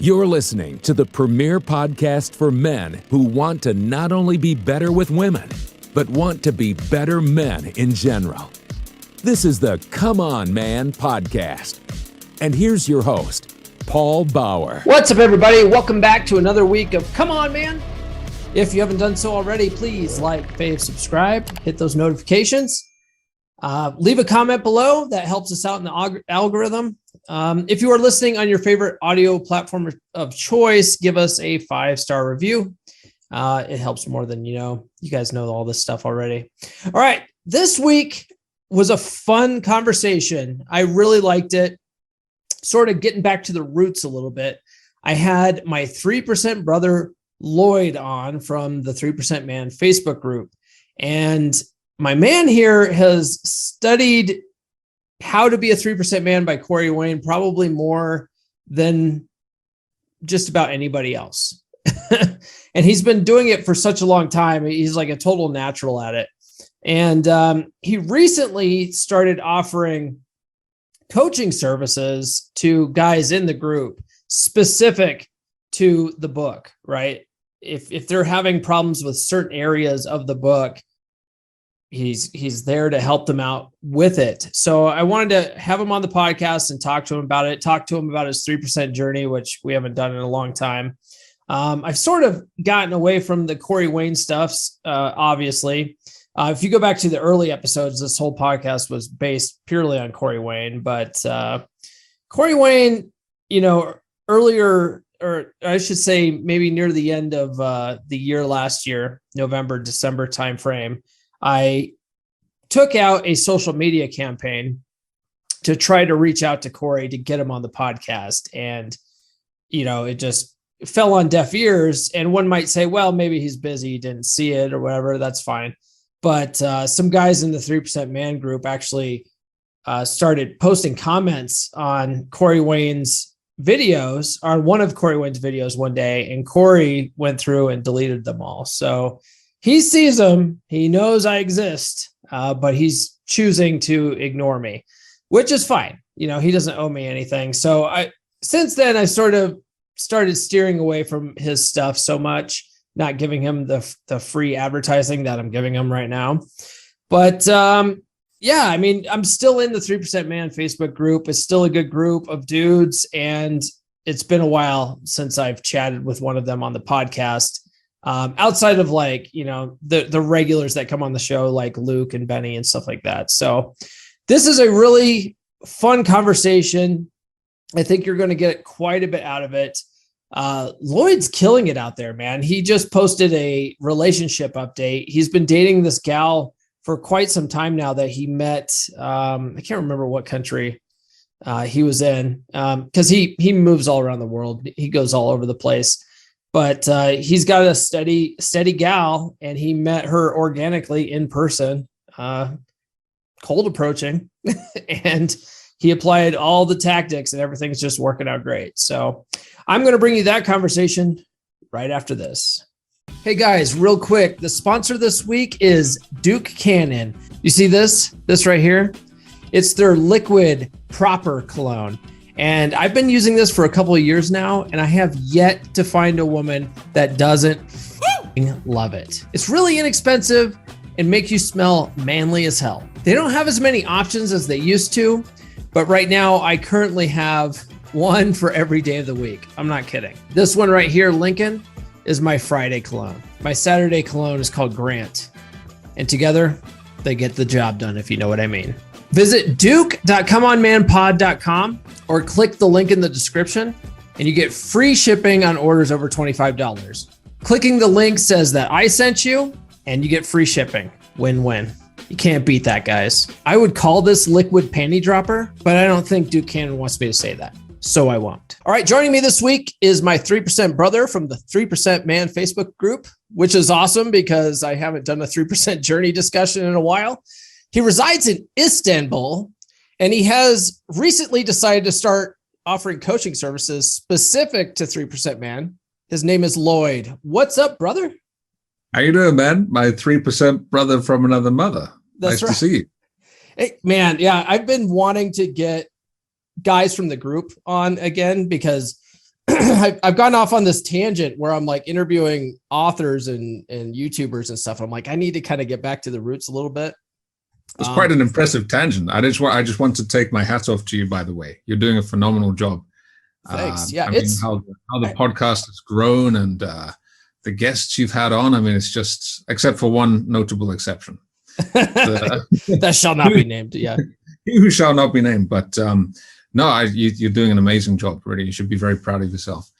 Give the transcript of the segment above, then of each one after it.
You're listening to the premier podcast for men who want to not only be better with women, but want to be better men in general. This is the Come On Man podcast. And here's your host, Paul Bauer. What's up, everybody? Welcome back to another week of Come On Man. If you haven't done so already, please like, fave, subscribe, hit those notifications. Leave a comment below. That helps us out in the algorithm. If you are listening on your favorite audio platform of choice, give us a 5-star review. It helps more than you know. You guys know all this stuff already. All right. This week was a fun conversation. I really liked it. Sort of getting back to the roots a little bit. I had my 3% brother, Lloyd, on from the 3% Man Facebook group. And my man here has studied How to Be a 3% Man by Corey Wayne probably more than just about anybody else. And he's been doing it for such a long time. He's like a total natural at it. And he recently started offering coaching services to guys in the group specific to the book, right? If they're having problems with certain areas of the book, he's there to help them out with it. So I wanted to have him on the podcast and talk to him about it, talk to him about his 3% journey, which we haven't done in a long time. I've sort of gotten away from the Corey Wayne stuffs, obviously. If you go back to the early episodes, this whole podcast was based purely on Corey Wayne. But Corey Wayne, earlier, or I should say maybe near the end of the year last year, November, December timeframe, I took out a social media campaign to try to reach out to Corey to get him on the podcast. And, it just fell on deaf ears. And one might say, well, maybe he's busy, didn't see it or whatever. That's fine. But some guys in the 3% Man group actually started posting comments on Corey Wayne's videos, on one of Corey Wayne's videos one day, and Corey went through and deleted them all. So he sees them. He knows I exist, but he's choosing to ignore me, which is fine. He doesn't owe me anything. So since then, I sort of started steering away from his stuff so much, not giving him the free advertising that I'm giving him right now. But I'm still in the 3% Man Facebook group. It's still a good group of dudes. And it's been a while since I've chatted with one of them on the podcast. Outside of the regulars that come on the show, like Luke and Benny and stuff like that. So this is a really fun conversation. I think you're going to get quite a bit out of it. Lloyd's killing it out there, man. He just posted a relationship update. He's been dating this gal for quite some time now that he met. I can't remember what country he was in, because he moves all around the world. He goes all over the place. But he's got a steady gal, and he met her organically in person, cold approaching, and he applied all the tactics, and everything's just working out great. So I'm going to bring you that conversation right after this. Hey guys, real quick, the sponsor this week is Duke Cannon. You see this right here? It's their liquid proper cologne. And I've been using this for a couple of years now, and I have yet to find a woman that doesn't love it. It's really inexpensive and makes you smell manly as hell. They don't have as many options as they used to, but right now I currently have one for every day of the week. I'm not kidding. This one right here, Lincoln, is my Friday cologne. My Saturday cologne is called Grant. And together, they get the job done, if you know what I mean. Visit duke.comeonmanpod.com or click the link in the description and you get free shipping on orders over $25. Clicking the link says that I sent you and you get free shipping. Win-win. You can't beat that, guys. I would call this liquid panty dropper, but I don't think Duke Cannon wants me to say that, so I won't. All right, joining me this week is my 3% brother from the 3% Man Facebook group, which is awesome because I haven't done a 3% journey discussion in a while. He resides in Istanbul, and he has recently decided to start offering coaching services specific to 3% Man. His name is Lloyd. What's up, brother? How you doing, man? My 3% brother from another mother. That's nice to see you. Hey, man, yeah, I've been wanting to get guys from the group on again because I've gone off on this tangent where I'm like interviewing authors and YouTubers and stuff. I'm like, I need to kind of get back to the roots a little bit. It's quite an impressive tangent. I just want to take my hat off to you, by the way. You're doing a phenomenal job. Thanks. Yeah. I mean, how the podcast has grown and the guests you've had on. I mean, it's just, except for one notable exception. That shall not be named. Yeah. Who shall not be named. But no, you're doing an amazing job, really. You should be very proud of yourself.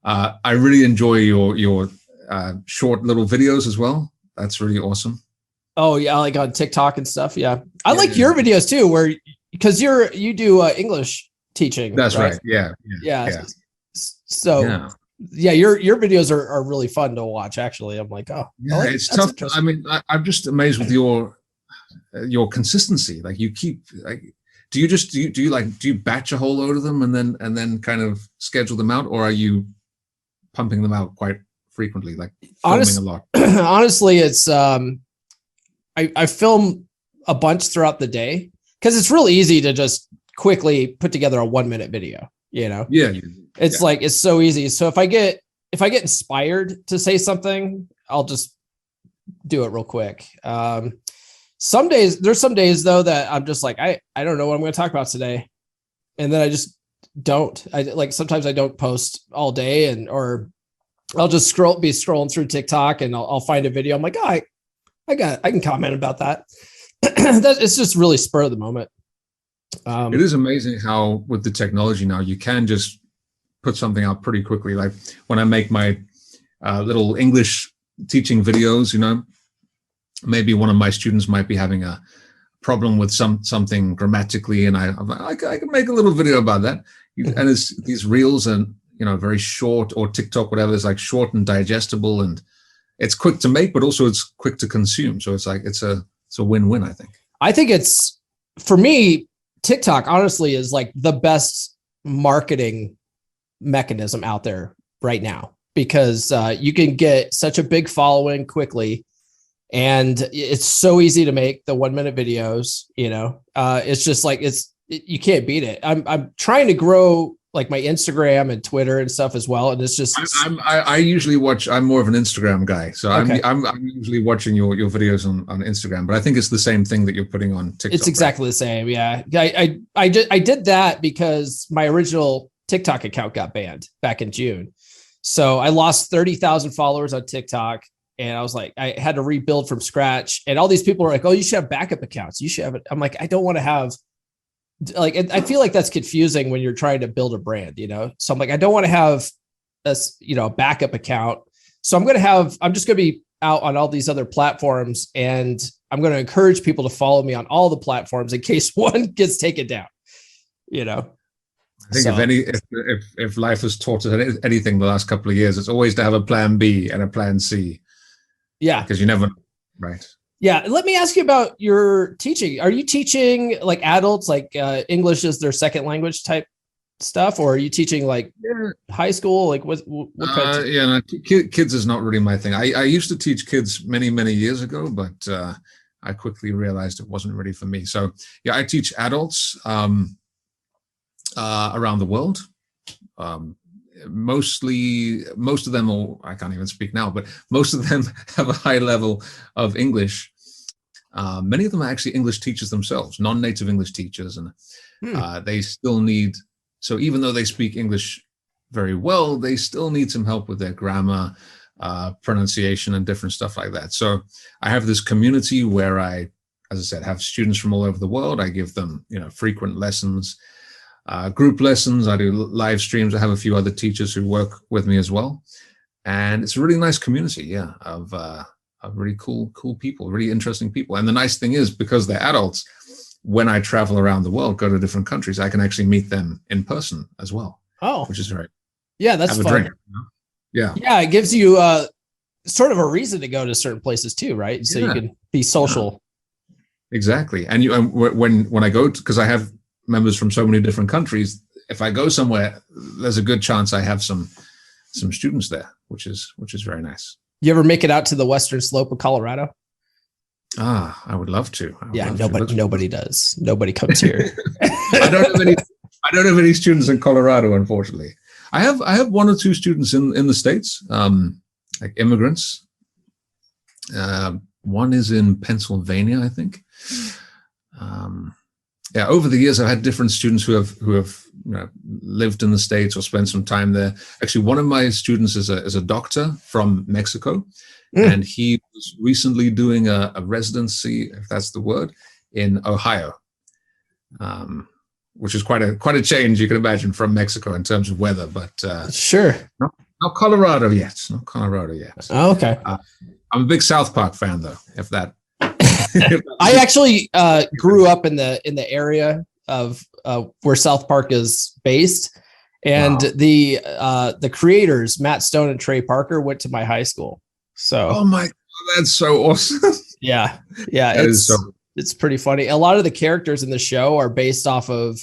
I really enjoy your short little videos as well. That's really awesome. Oh yeah, like on TikTok and stuff. Yeah, I like your videos too, where because you do English teaching. That's right. Yeah. So yeah, your videos are really fun to watch. Actually, I'm like, oh, yeah, it's tough. I mean, I'm just amazed with your consistency. Like you keep like, do you batch a whole load of them and then kind of schedule them out, or are you pumping them out quite frequently, like filming a lot? Honestly, it's I film a bunch throughout the day because it's really easy to just quickly put together a 1-minute video, you know? Yeah. It's like, it's so easy. So if I get inspired to say something, I'll just do it real quick. There's some days though that I'm just like, I don't know what I'm going to talk about today. And then I just don't. Sometimes I don't post all day or I'll just be scrolling through TikTok and I'll find a video. I'm like, oh, I can comment about that. It's just really spur of the moment. It is amazing how with the technology now you can just put something out pretty quickly. Like when I make my little English teaching videos, you know, maybe one of my students might be having a problem with something grammatically, and I can make a little video about that. And it's these reels and, you know, very short, or TikTok, whatever, is like short and digestible, and it's quick to make, but also it's quick to consume. So it's like, it's a win-win, I think. I think it's, for me, TikTok honestly is like the best marketing mechanism out there right now, because you can get such a big following quickly, and it's so easy to make the 1-minute videos, you know. It's just like, you can't beat it. I'm trying to grow like my Instagram and Twitter and stuff as well. And it's just, I usually watch, I'm more of an Instagram guy. So okay. I'm usually watching your videos on Instagram, but I think it's the same thing that you're putting on TikTok. It's exactly the same. Yeah. I did that because my original TikTok account got banned back in June. So I lost 30,000 followers on TikTok, and I was like, I had to rebuild from scratch. And all these people were like, oh, you should have backup accounts. You should have it. I'm like, I don't want to have, like, I feel like that's confusing when you're trying to build a brand, you know? So I'm like, I don't want to have a backup account. So I'm just going to be out on all these other platforms, and I'm going to encourage people to follow me on all the platforms in case one gets taken down, you know? I think if life has taught us anything the last couple of years, it's always to have a plan B and a plan C. Yeah. Because you never, right. Yeah. Let me ask you about your teaching. Are you teaching like adults, like English is their second language type stuff, or are you teaching like high school? Like what kind of no, kids is not really my thing. I used to teach kids many, many years ago, but I quickly realized it wasn't really for me. So yeah, I teach adults around the world. Most of them, or I can't even speak now, but most of them have a high level of English. Many of them are actually English teachers themselves, non-native English teachers, and they still need, so even though they speak English very well, they still need some help with their grammar, pronunciation, and different stuff like that. So I have this community where I, as I said, have students from all over the world. I give them, frequent lessons, group lessons. I do live streams. I have a few other teachers who work with me as well. And it's a really nice community, of really cool people, really interesting people. And the nice thing is, because they're adults, when I travel around the world, go to different countries, I can actually meet them in person as well. Oh, which is great. Yeah, that's fun. Drink, Yeah. Yeah, it gives you sort of a reason to go to certain places too, right? So you can be social. Exactly. And when I go to, because I have members from so many different countries, if I go somewhere, there's a good chance I have some students there, which is very nice. You ever make it out to the western slope of Colorado? I would love to. Nobody does. Nobody comes here. I don't have any students in Colorado, unfortunately. I have one or two students in the States, like immigrants. One is in Pennsylvania, I think. Yeah, over the years, I've had different students who have lived in the States or spent some time there. Actually, one of my students is a doctor from Mexico, and he was recently doing a residency, if that's the word, in Ohio, which is quite a change, you can imagine, from Mexico in terms of weather. But sure, not Colorado yet. Not Colorado yet. Oh, okay. I'm a big South Park fan, though. If that. I actually grew up in the area of where South Park is based, and Wow. the creators, Matt Stone and Trey Parker, went to my high school. So, Oh my God, that's so awesome! yeah, it's pretty funny. A lot of the characters in the show are based off of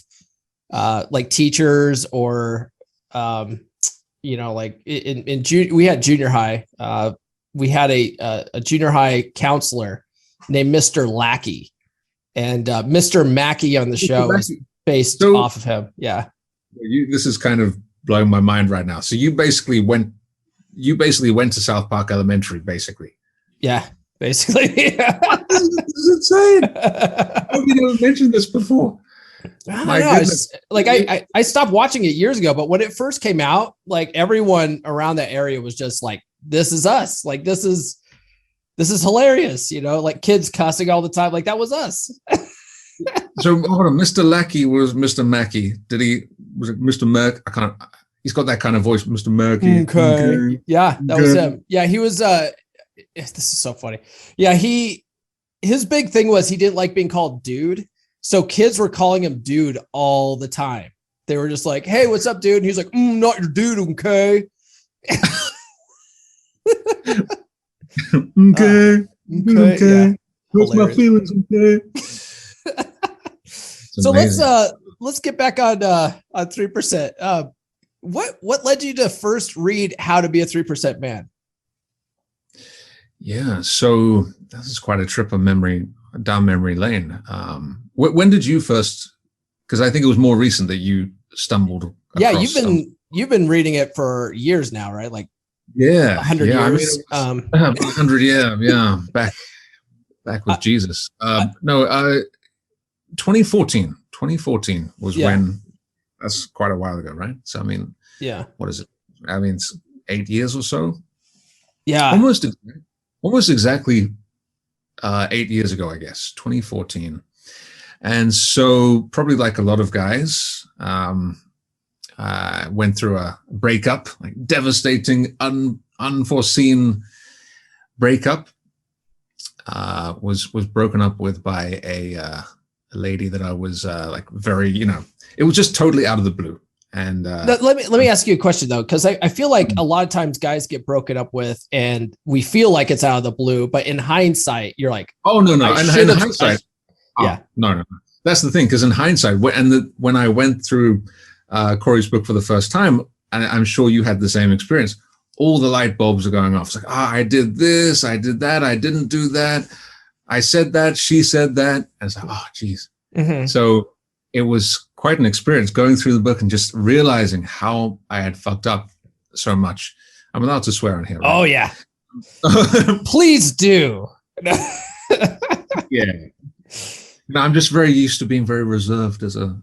like teachers or like we had junior high. We had a junior high counselor named Mr. Lackey, and Mr. Mackey on the show is based off of him. Yeah. This is kind of blowing my mind right now. So you basically went to South Park Elementary, basically. Yeah, basically. This is insane. How have you never mentioned this before? My goodness. I stopped watching it years ago, but when it first came out, like everyone around that area was just like, this is us. Like, this is hilarious. Like kids cussing all the time. Like that was us. So hold on, Mr. Lackey was Mr. Mackey. Was it Mr. Merck? He's got that kind of voice, Mr. Murky. Okay. Yeah, that was him. Yeah, he was this is so funny. Yeah, his big thing was he didn't like being called dude. So kids were calling him dude all the time. They were just like, "Hey, what's up, dude?" And he's like, "Not your dude, okay?" Okay. Yeah. What's my feelings? Okay. So let's get back on 3%. What led you to first read How to Be a 3% Man? Yeah, so this is quite a trip of down memory lane. When did you first? Because I think it was more recent that you stumbled. Yeah, you've been reading it for years now, right? Like 100 years. 100, yeah, back with Jesus. 2014. 2014 was when. That's quite a while ago, right? So I mean, yeah. What is it? I mean, it's 8 years or so. Yeah, almost exactly 8 years ago, I guess, 2014. And so probably like a lot of guys, went through a breakup, like devastating, unforeseen breakup. Was broken up with by a lady that I was like very, it was just totally out of the blue. And let me ask you a question though, because I feel like a lot of times guys get broken up with, and we feel like it's out of the blue, but in hindsight, you're like, oh no, in hindsight, no. That's the thing, because in hindsight, when I went through Corey's book for the first time, and I'm sure you had the same experience, all the light bulbs are going off. It's like, I did this, I did that, I didn't do that, I said that, she said that, and it's like, geez. Mm-hmm. So it was quite an experience going through the book and just realizing how I had fucked up so much. I'm allowed to swear on here, right? Oh yeah. Please do. Yeah. No, I'm just very used to being very reserved as an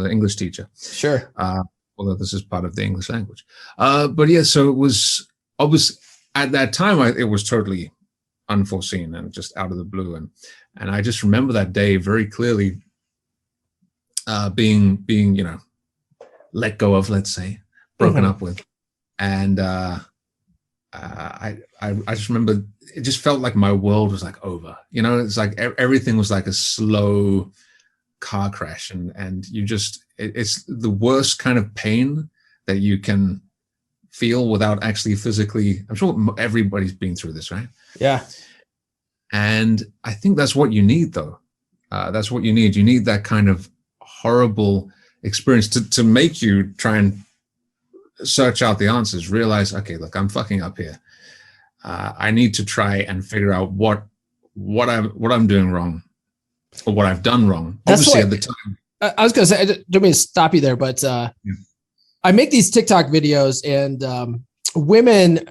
English teacher. Sure. Although this is part of the English language. But yeah, so it was obviously at that time, it was totally unforeseen and just out of the blue. And I just remember that day very clearly, being let go of, let's say, broken up with. And I just remember it just felt like my world was like over. It's like everything was like a slow car crash, and you just it's the worst kind of pain that you can feel without actually physically. I'm sure everybody's been through this, right? Yeah. And I think that's what you need, though. That's what you need. You need that kind of horrible experience to make you try and search out the answers, realize, okay, look, I'm fucking up here. I need to try and figure out what I'm doing wrong, or what I've done wrong. Obviously, at the time. I was going to say, I don't mean to stop you there, but I make these TikTok videos, and women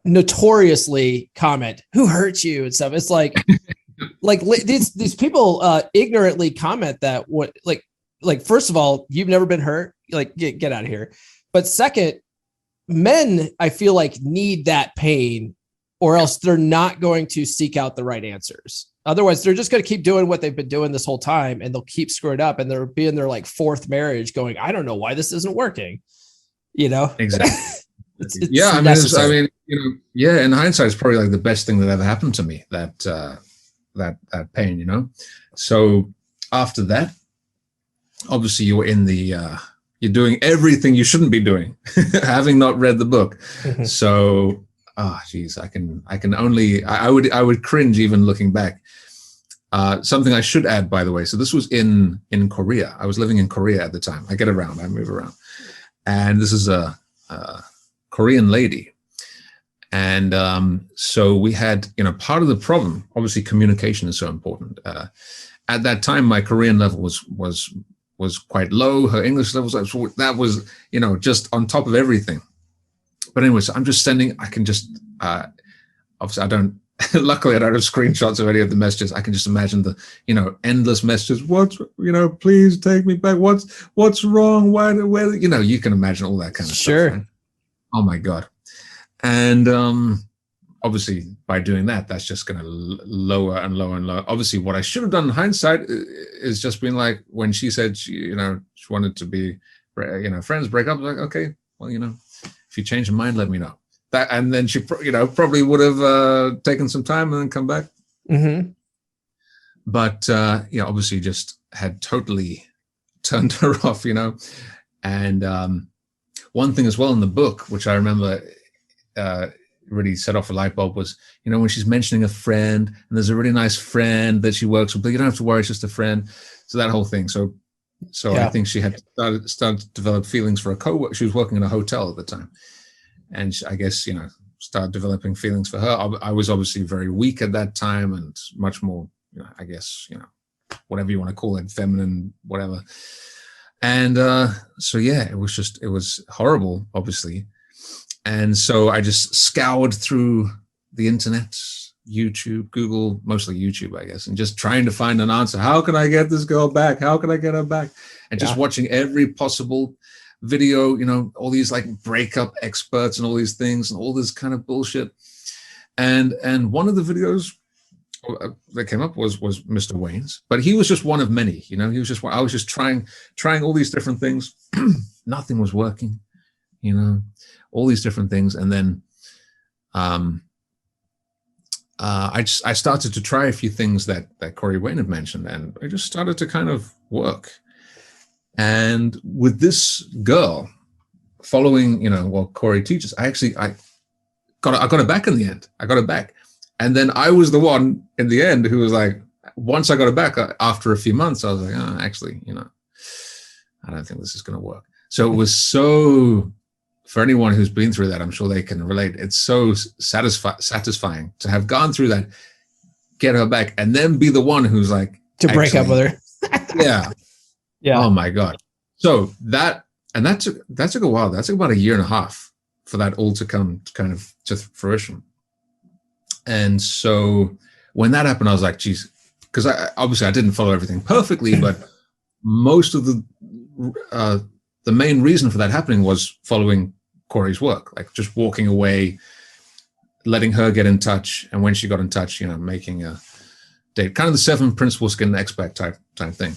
notoriously comment, "Who hurt you?" and stuff. It's like these people ignorantly comment that like first of all, you've never been hurt. Like get out of here. But second, men, I feel like, need that pain, or else they're not going to seek out the right answers. Otherwise, they're just going to keep doing what they've been doing this whole time, and they'll keep screwing up, and they'll be in their like fourth marriage going, I don't know why this isn't working. You know? Exactly. it's yeah. I mean, in hindsight, it's probably like the best thing that ever happened to me, that pain, you know? So after that, obviously you're in the, you're doing everything you shouldn't be doing, having not read the book. Mhm. So, geez, I would cringe even looking back. Something I should add, by the way. So this was in Korea. I was living in Korea at the time. I get around, I move around. And this is a Korean lady. And so we had, part of the problem, obviously communication is so important. At that time, my Korean level was quite low. Her English level was, just on top of everything. But anyways, I'm just obviously I don't, luckily I don't have screenshots of any of the messages. I can just imagine the, endless messages. Please take me back. What's wrong? Where, you can imagine all that kind of stuff. Right? Oh my God. And obviously by doing that, that's just going to lower and lower and lower. Obviously what I should have done in hindsight is just been like, when she said, she wanted to be, friends, break up, like, okay, well, if you change your mind, let me know. That, and then she, probably would have taken some time and then come back. Mm-hmm. But, obviously just had totally turned her off, And one thing as well in the book, which I remember really set off a light bulb, was, when she's mentioning a friend, and there's a really nice friend that she works with, but you don't have to worry, it's just a friend. So that whole thing. So yeah. I think she had started to develop feelings for a coworker. She was working in a hotel at the time. And I guess, started developing feelings for her. I was obviously very weak at that time and much more, I guess, whatever you want to call it, feminine, whatever. And so, yeah, it was horrible, obviously. And so I just scoured through the internet, YouTube, Google, mostly YouTube, I guess, and just trying to find an answer. How can I get this girl back? How can I get her back? And just watching every possible video, all these like breakup experts and all these things and all this kind of bullshit. And one of the videos that came up was Mr. Wayne's, but he was just one of many, he was just one. I was just trying all these different things. Nothing was working, all these different things. And then I started to try a few things that Corey Wayne had mentioned, and I just started to kind of work. And with this girl, following, what Corey teaches, I got her back in the end. I got her back. And then I was the one in the end who was like, once I got her back, after a few months, I was like, actually, I don't think this is going to work. So it was so, for anyone who's been through that, I'm sure they can relate. It's so satisfying to have gone through that, get her back, and then be the one who's like, to break up with her. Yeah. Yeah. Oh my God. So that took a while. That took about a year and a half for that all to come kind of to fruition. And so when that happened, I was like, geez, because obviously I didn't follow everything perfectly, but most of the main reason for that happening was following Corey's work, like just walking away, letting her get in touch. And when she got in touch, making a date, kind of the 7 principles skin the expert type thing.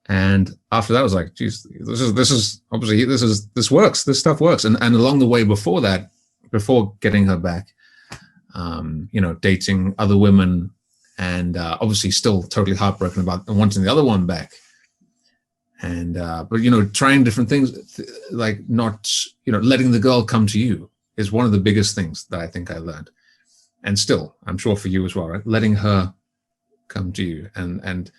And after that, I was like, geez, this works. This stuff works. And along the way before that, before getting her back, dating other women, and obviously still totally heartbroken about wanting the other one back. And, but, trying different things, like not, letting the girl come to you is one of the biggest things that I think I learned. And still, I'm sure for you as well, right? Letting her come to you and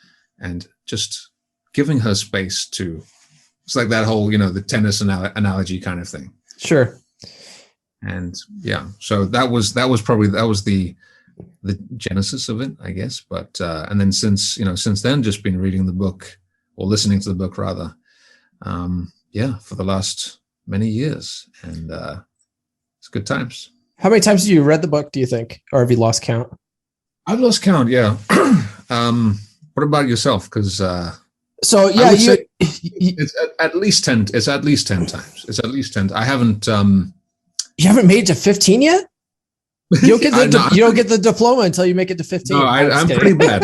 just giving her space to, it's like that whole, the tennis analogy kind of thing. Sure. And yeah, so that was the genesis of it, I guess. But, and then since then, just been reading the book, or listening to the book rather. For the last many years, and it's good times. How many times have you read the book, do you think? Or have you lost count? I've lost count, yeah. What about yourself? Because so yeah, it's at least 10. It's at least 10 times. It's at least 10. I haven't. You haven't made it to 15 yet? You don't get you don't get the diploma until you make it to 15. No, I'm pretty bad.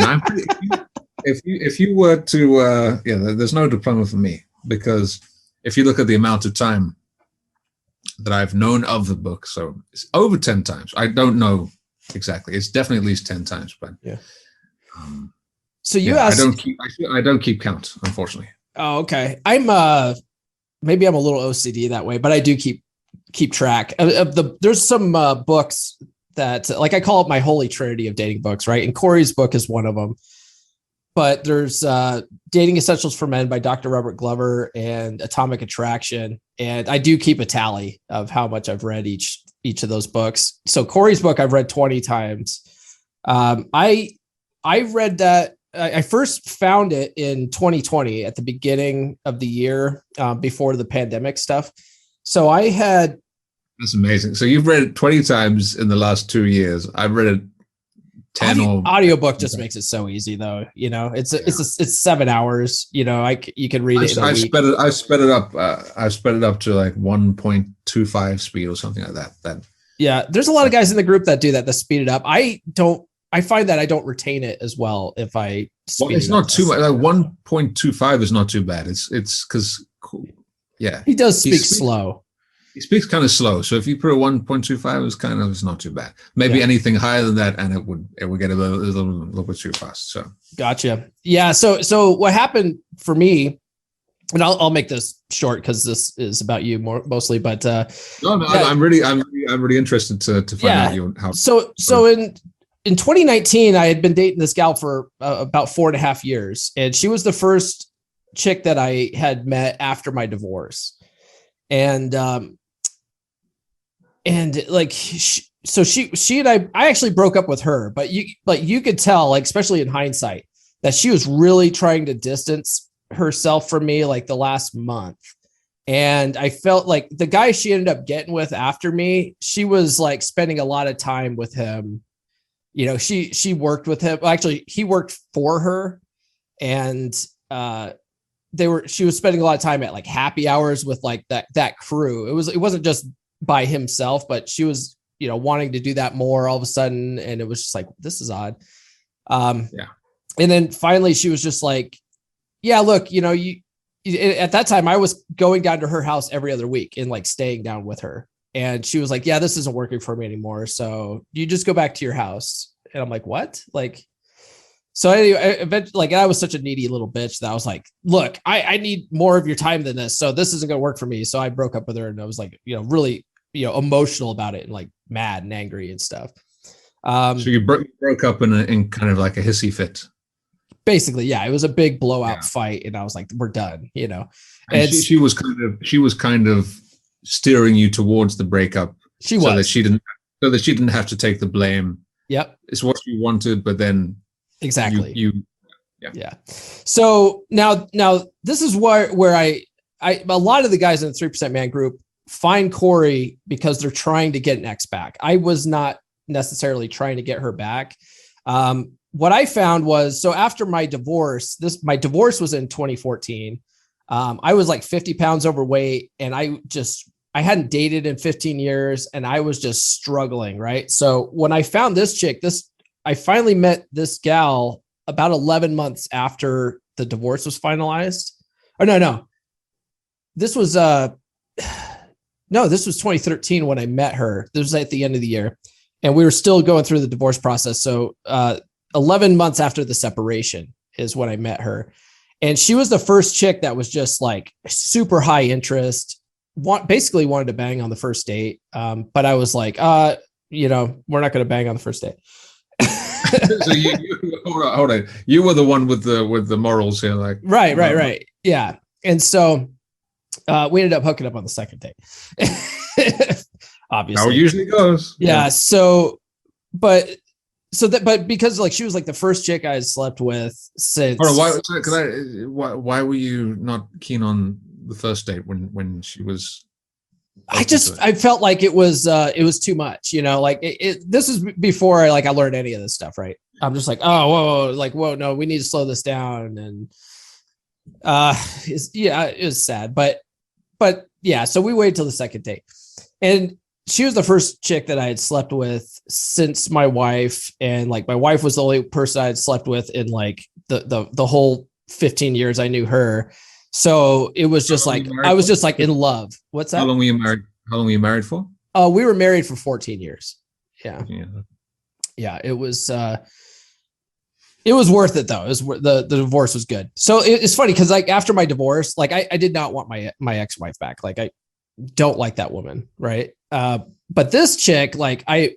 If you were to, there's no diploma for me, because if you look at the amount of time that I've known of the book, so it's over 10 times. I don't know exactly. It's definitely at least 10 times, but yeah. So you asked. I don't keep count, unfortunately. Oh, okay. I'm maybe I'm a little OCD that way, but I do keep track of there's some books that, like, I call it my holy trinity of dating books, right? And Corey's book is one of them. But there's Dating Essentials for Men by Dr. Robert Glover and Atomic Attraction. And I do keep a tally of how much I've read each of those books. So Corey's book I've read 20 times. I read that. I first found it in 2020 at the beginning of the year, before the pandemic stuff. So I had. That's amazing. So you've read it 20 times in the last 2 years. I've read it 10 audiobook just makes it so easy, though. You know, it's 7 hours. You know, you can read it. I've sped it up. I've sped it up to like 1.25 speed or something like that. Yeah, there's a lot of guys in the group that do that speed it up. I find that I don't retain it as well if I speed it's not too much. Like 1.25 is not too bad. It's because he does speak slow. He speaks kind of slow. So if you put a 1.25, it's not too bad. Maybe anything higher than that, and it would get a little bit too fast. So gotcha. Yeah. So what happened for me, and I'll make this short because this is about you mostly, but no, I'm really interested to find out how. So in 2019, I had been dating this gal for about 4.5 years, and she was the first chick that I had met after my divorce. And like, so she and I actually broke up with her, but you could tell, like, especially in hindsight, that she was really trying to distance herself from me, like, the last month. And I felt like the guy she ended up getting with after me, she was like spending a lot of time with him. You know, she worked with him. Well, actually, he worked for her, and she was spending a lot of time at like happy hours with like that crew. It wasn't just by himself, but she was, you know, wanting to do that more all of a sudden. And it was just like, this is odd. And then finally she was just like, yeah, look, you know, at that time I was going down to her house every other week and like staying down with her. And she was like, yeah, this isn't working for me anymore. So you just go back to your house. And I'm like, what? Like, so anyway, eventually, like, I was such a needy little bitch that I was like, look, I need more of your time than this. So this isn't going to work for me. So I broke up with her, and I was like, you know, really, you know, emotional about it and like mad and angry and stuff. So you broke up in kind of like a hissy fit. Basically, yeah, it was a big blowout fight, and I was like, we're done, you know. And she was kind of steering you towards the breakup. She was, so that she didn't have to take the blame. Yep, it's what you wanted, but then exactly yeah. So now this is where I a lot of the guys in the 3% Man group find Corey because they're trying to get an ex back. I was not necessarily trying to get her back. What I found was, so after my divorce, my divorce was in 2014. I was like 50 pounds overweight, and I hadn't dated in 15 years, and I was just struggling. Right. So when I found this chick, I finally met this gal about 11 months after the divorce was finalized. Or no, this was 2013 when I met her. This was at the end of the year, and we were still going through the divorce process. So 11 months after the separation is when I met her. And she was the first chick that was just like super high interest, basically wanted to bang on the first date. But I was like, you know, we're not going to bang on the first date. So you hold on. You were the one with the morals here, like right. Yeah. And so we ended up hooking up on the second date. Obviously. How it usually goes. Yeah. But because like she was like the first chick I had slept with since. Why were you not keen on the first date when she was I felt like it was too much, like this is before I learned any of this stuff, right? I'm just like, oh, whoa, no, we need to slow this down. And it was sad, but yeah, so we waited till the second date, and she was the first chick that I had slept with since my wife, and like my wife was the only person I had slept with in like the whole 15 years I knew her. So it was just like I was just like in love. What's that? How long were you married? How long were you married for? We were married for 14 years. Yeah. It was worth it though. It was the divorce was good. So it's funny because like after my divorce, like I did not want my ex-wife back. Like I don't like that woman, right? But this chick, like I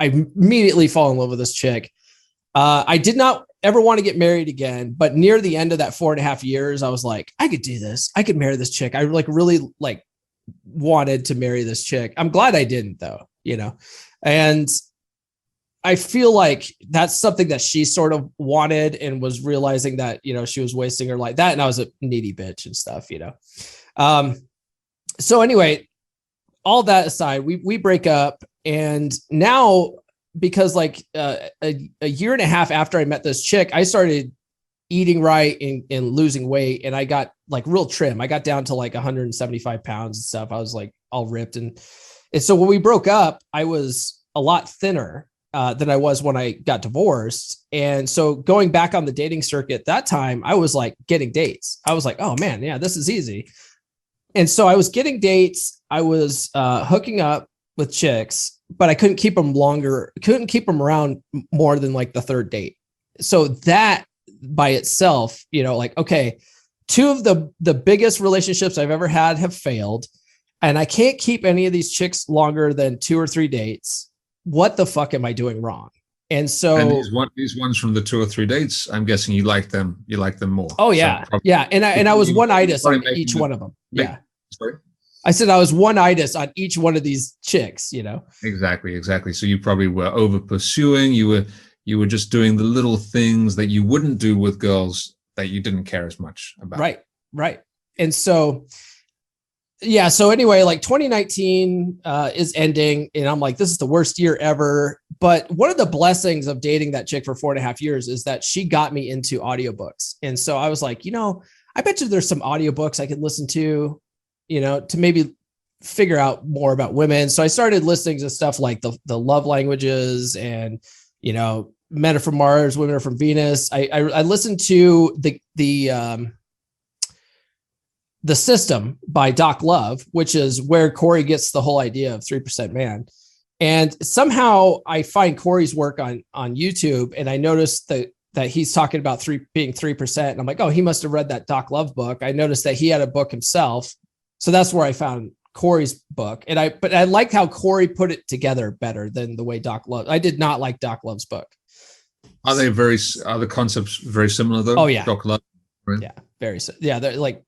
immediately fall in love with this chick. I did not ever want to get married again, but near the end of that 4.5 years, I was like, I could do this. I could marry this chick. I like really like wanted to marry this chick. I'm glad I didn't though, and I feel like that's something that she sort of wanted and was realizing that, she was wasting her life that. And I was a needy bitch and stuff, So anyway, all that aside, we break up, and now because like a year and a half after I met this chick, I started eating right and losing weight, and I got like real trim. I got down to like 175 pounds and stuff. I was like all ripped, and so when we broke up, I was a lot thinner than I was when I got divorced. And so going back on the dating circuit that time, I was like getting dates. I was like, oh man, yeah, this is easy. And so I was getting dates. I was hooking up with chicks, but I couldn't keep them around more than like the third date. So that by itself, like, okay, two of the biggest relationships I've ever had have failed, and I can't keep any of these chicks longer than 2 or 3 dates. What the fuck am I doing wrong? And so these ones from the 2 or 3 dates, I'm guessing you like them more. Oh yeah. So yeah. And I was one-itis on each one of them. Yeah. Sorry? I said I was one-itis on each one of these chicks, Exactly. So you probably were over pursuing. You were just doing the little things that you wouldn't do with girls that you didn't care as much about. Right. And so, yeah. So anyway, like 2019 is ending, and I'm like, this is the worst year ever. But one of the blessings of dating that chick for 4.5 years is that she got me into audiobooks. And so I was like, I bet you there's some audiobooks I could listen to, to maybe figure out more about women. So I started listening to stuff like the love languages and, Men Are From Mars, Women Are From Venus. I listened to the System by Doc Love, which is where Corey gets the whole idea of 3% Man. And somehow I find Corey's work on YouTube, and I noticed that he's talking about being 3%. And I'm like, oh, he must have read that Doc Love book. I noticed that he had a book himself. So that's where I found Corey's book. But I liked how Corey put it together better than the way Doc Love. I did not like Doc Love's book. Are the concepts very similar though? Oh yeah. Doc Love, right? Yeah. Yeah. They're like,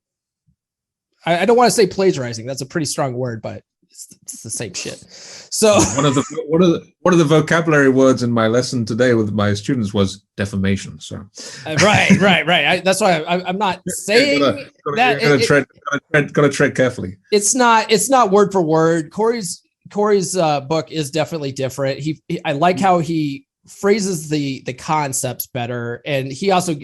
I don't want to say plagiarizing. That's a pretty strong word, but it's the same shit. So one of the vocabulary words in my lesson today with my students was defamation. So right. That's why I'm not saying that. Gotta tread carefully. It's not word for word. Corey's book is definitely different. I like how he phrases the concepts better, and he also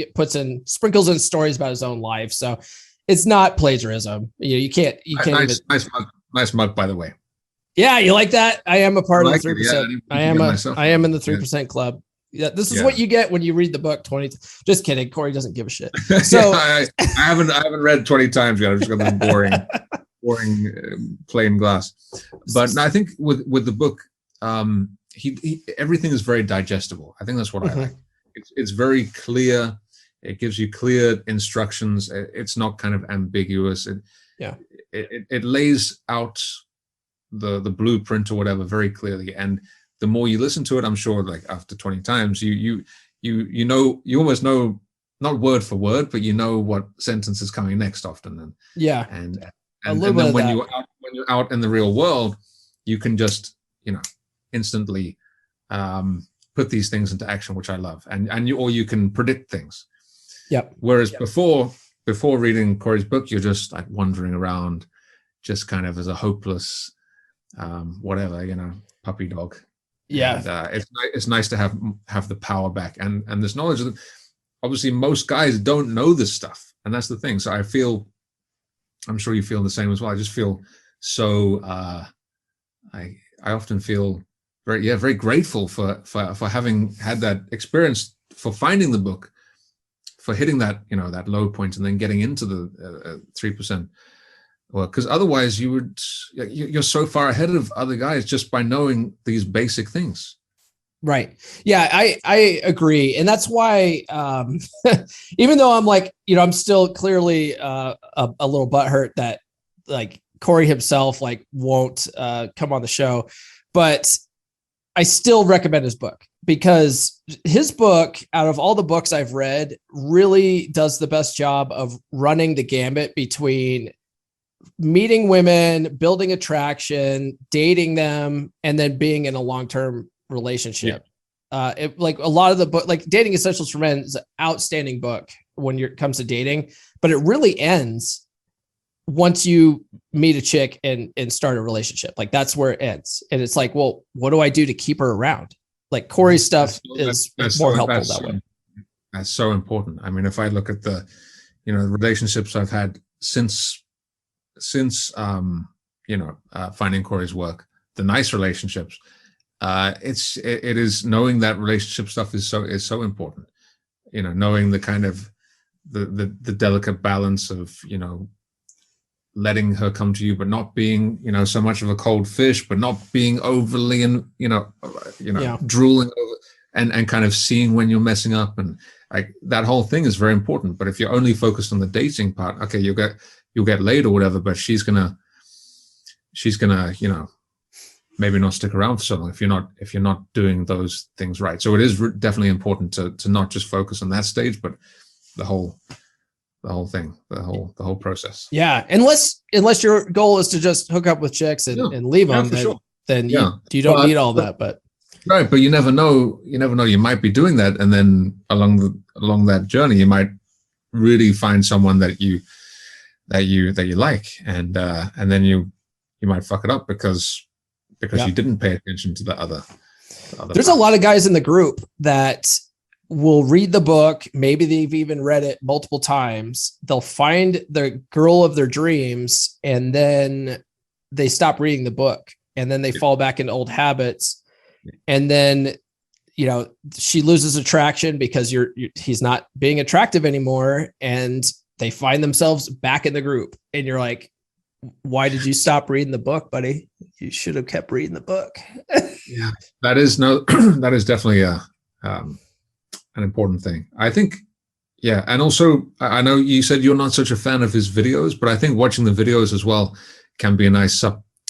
sprinkles in stories about his own life. So it's not plagiarism. You can't. Nice mug, by the way. Yeah, you like that? I am a part of the 3%. Yeah, I am in the 3% club. Yeah, this is what you get when you read the book 20. Just kidding. Corey doesn't give a shit. So I haven't read 20 times yet. I've just got this boring plain glass. But I think with the book, he everything is very digestible. I think that's what I like. It's very clear. It gives you clear instructions. It's not kind of ambiguous. It lays out the blueprint or whatever very clearly. And the more you listen to it, I'm sure like after 20 times, you almost know, not word for word, but you know what sentence is coming next often. And then when you're out in the real world, you can just, instantly put these things into action, which I love. And you can predict things. Whereas before reading Corey's book, you're just like wandering around, just kind of as a hopeless, whatever, puppy dog. Yeah. And, it's nice to have the power back and this knowledge that obviously most guys don't know this stuff, and that's the thing. So I'm sure you feel the same as well. I just feel so I often feel very grateful for having had that experience, for finding the book, for hitting that that low point and then getting into the 3%. Well, because otherwise you're so far ahead of other guys just by knowing these basic things. Right. Yeah, I agree. And that's why, even though I'm like, I'm still clearly a little butthurt that like Corey himself like won't come on the show, but I still recommend his book, because his book, out of all the books I've read, really does the best job of running the gambit between meeting women, building attraction, dating them, and then being in a long-term relationship. Yeah. Like a lot of the book, like Dating Essentials for Men, is an outstanding book when it comes to dating, but it really ends once you meet a chick and start a relationship. Like that's where it ends. And it's like, well, what do I do to keep her around? Like Corey's stuff is more helpful that way. That's so important. I mean, if I look at the, relationships I've had since finding Corey's work, the nice relationships, it is knowing that relationship stuff is so important. Knowing the kind of the delicate balance of letting her come to you, but not being so much of a cold fish, but not being overly and drooling over, and kind of seeing when you're messing up, and like that whole thing is very important. But if you're only focused on the dating part, okay, you'll get laid or whatever, but she's gonna maybe not stick around for so long if you're not doing those things right. So it is definitely important to not just focus on that stage, but the whole thing, the whole process. Yeah, unless your goal is to just hook up with chicks and leave them, then you don't need all that. But right, but you never know. You might be doing that, and then along that journey, you might really find someone that you like, and then you might fuck it up because you didn't pay attention to the other. There's a lot of guys in the group that will read the book. Maybe they've even read it multiple times. They'll find the girl of their dreams, and then they stop reading the book, and then they fall back into old habits. And then, she loses attraction because he's not being attractive anymore, and they find themselves back in the group. And you're like, why did you stop reading the book, buddy? You should have kept reading the book. Yeah, that is definitely an important thing, I think. Yeah. And also, I know you said you're not such a fan of his videos, but I think watching the videos as well can be a nice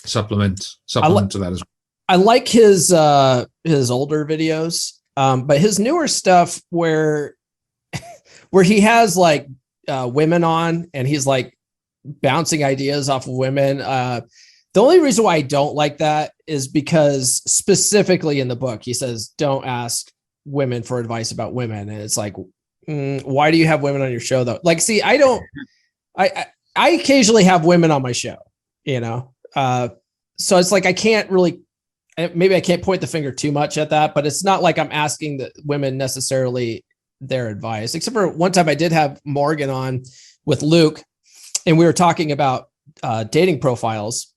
supplement to that as well. I like his older videos, but his newer stuff where he has like women on, and he's like bouncing ideas off of women. The only reason why I don't like that is because specifically in the book, he says, don't ask women for advice about women. And it's like, why do you have women on your show though? Like, see, I occasionally have women on my show, so it's like, I can't really, maybe I can't point the finger too much at that, but it's not like I'm asking the women necessarily their advice, except for one time I did have Morgan on with Luke, and we were talking about dating profiles,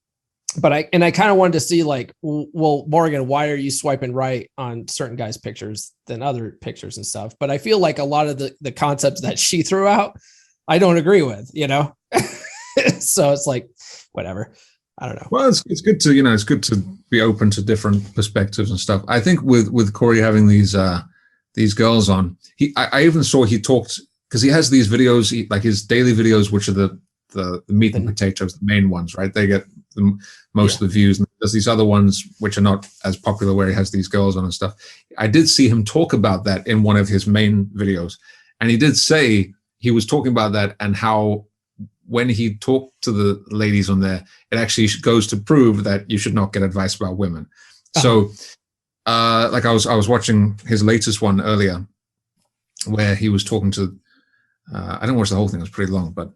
but I kind of wanted to see like, well, Morgan, why are you swiping right on certain guys' pictures than other pictures and stuff? But I feel like a lot of the concepts that she threw out, I don't agree with, so it's like, whatever. I don't know. Well, it's good to, it's good to be open to different perspectives and stuff. I think with Corey having these girls on, I even saw he talked, because he has these videos, like his daily videos, which are the meat and potatoes, the main ones, right? They get most of the views. And there's these other ones which are not as popular, where he has these girls on and stuff. I did see him talk about that in one of his main videos, and he did say he was talking about that, and how when he talked to the ladies on there, it actually goes to prove that you should not get advice about women. So, like I was watching his latest one earlier, where he was talking to, I didn't watch the whole thing, it was pretty long, but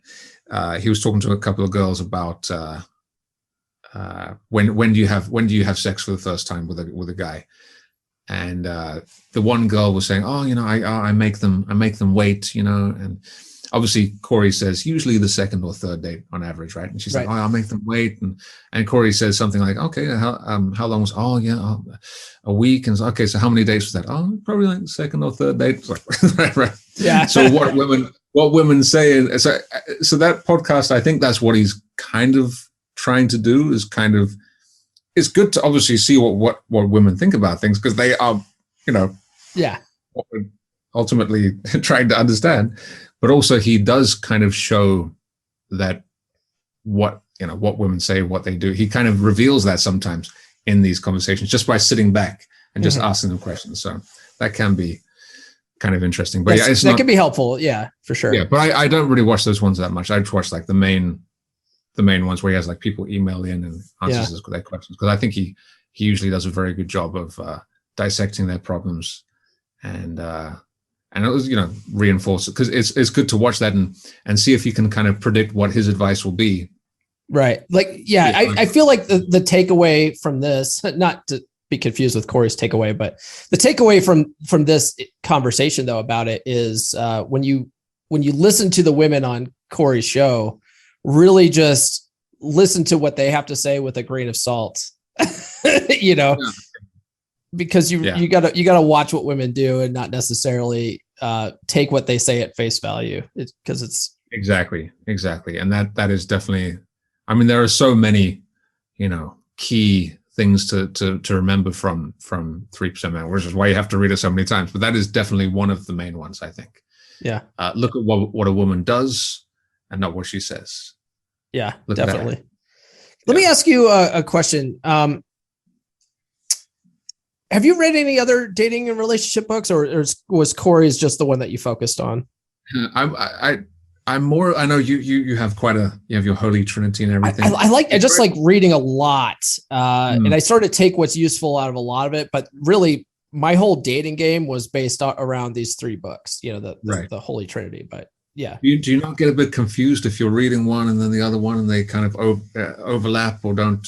he was talking to a couple of girls about when do you have sex for the first time with a guy? And the one girl was saying, oh, I make them wait, and obviously Corey says usually the second or third date on average, right? And she's like, oh, I'll make them wait, and Corey says something like, okay, how long was? Oh yeah, a week. And okay, so how many dates was that? Oh, probably like the second or third date. Right. Yeah. So what women say, so that podcast, I think that's what he's kind of trying to do, is kind of, it's good to obviously see what women think about things, because they are, what we're ultimately trying to understand. But also he does kind of show that what women say, what they do. He kind of reveals that sometimes in these conversations just by sitting back and just asking them questions. So that can be kind of interesting. But that can be helpful. Yeah, for sure. Yeah, but I don't really watch those ones that much. I just watch like the main ones where he has like people email in and answers their questions, because I think he usually does a very good job of dissecting their problems and it was, reinforce it, because it's good to watch that and see if you can kind of predict what his advice will be. Right. Like, yeah, I feel like the takeaway from this, not to be confused with Corey's takeaway, but the takeaway from this conversation though about it is when you listen to the women on Corey's show, really just listen to what they have to say with a grain of salt, because you gotta watch what women do and not necessarily take what they say at face value, because it's exactly. And that is definitely, I mean, there are so many, key things to remember from 3% Man, which is why you have to read it so many times. But that is definitely one of the main ones, I think. Yeah. Look at what a woman does and not what she says. Yeah, definitely. Let me ask you a question. Have you read any other dating and relationship books, or was Corey's just the one that you focused on? I'm more, I know you have you have your Holy Trinity and everything. I just like reading a lot. And I sort of take what's useful out of a lot of it, but really my whole dating game was based around these 3 books, the Holy Trinity. But yeah. Do you not get a bit confused if you're reading one and then the other one and they kind of overlap or don't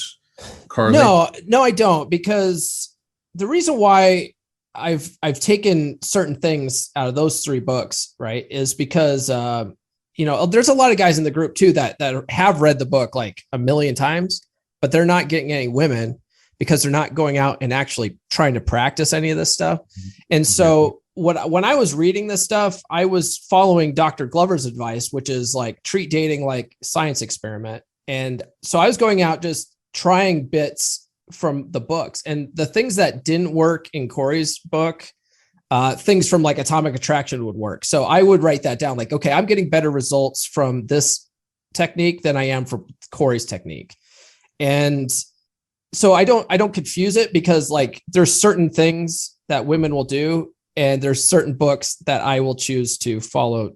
correlate? No, I don't, because the reason why I've taken certain things out of those 3 books, right, is because there's a lot of guys in the group too that have read the book like a million times, but they're not getting any women because they're not going out and actually trying to practice any of this stuff. And so when I was reading this stuff, I was following Dr. Glover's advice, which is like treat dating like science experiment. And so I was going out just trying bits from the books, and the things that didn't work in Corey's book, things from like Atomic Attraction would work. So I would write that down, like, okay, I'm getting better results from this technique than I am from Corey's technique. And so I don't confuse it, because like there's certain things that women will do, and there's certain books that I will choose to follow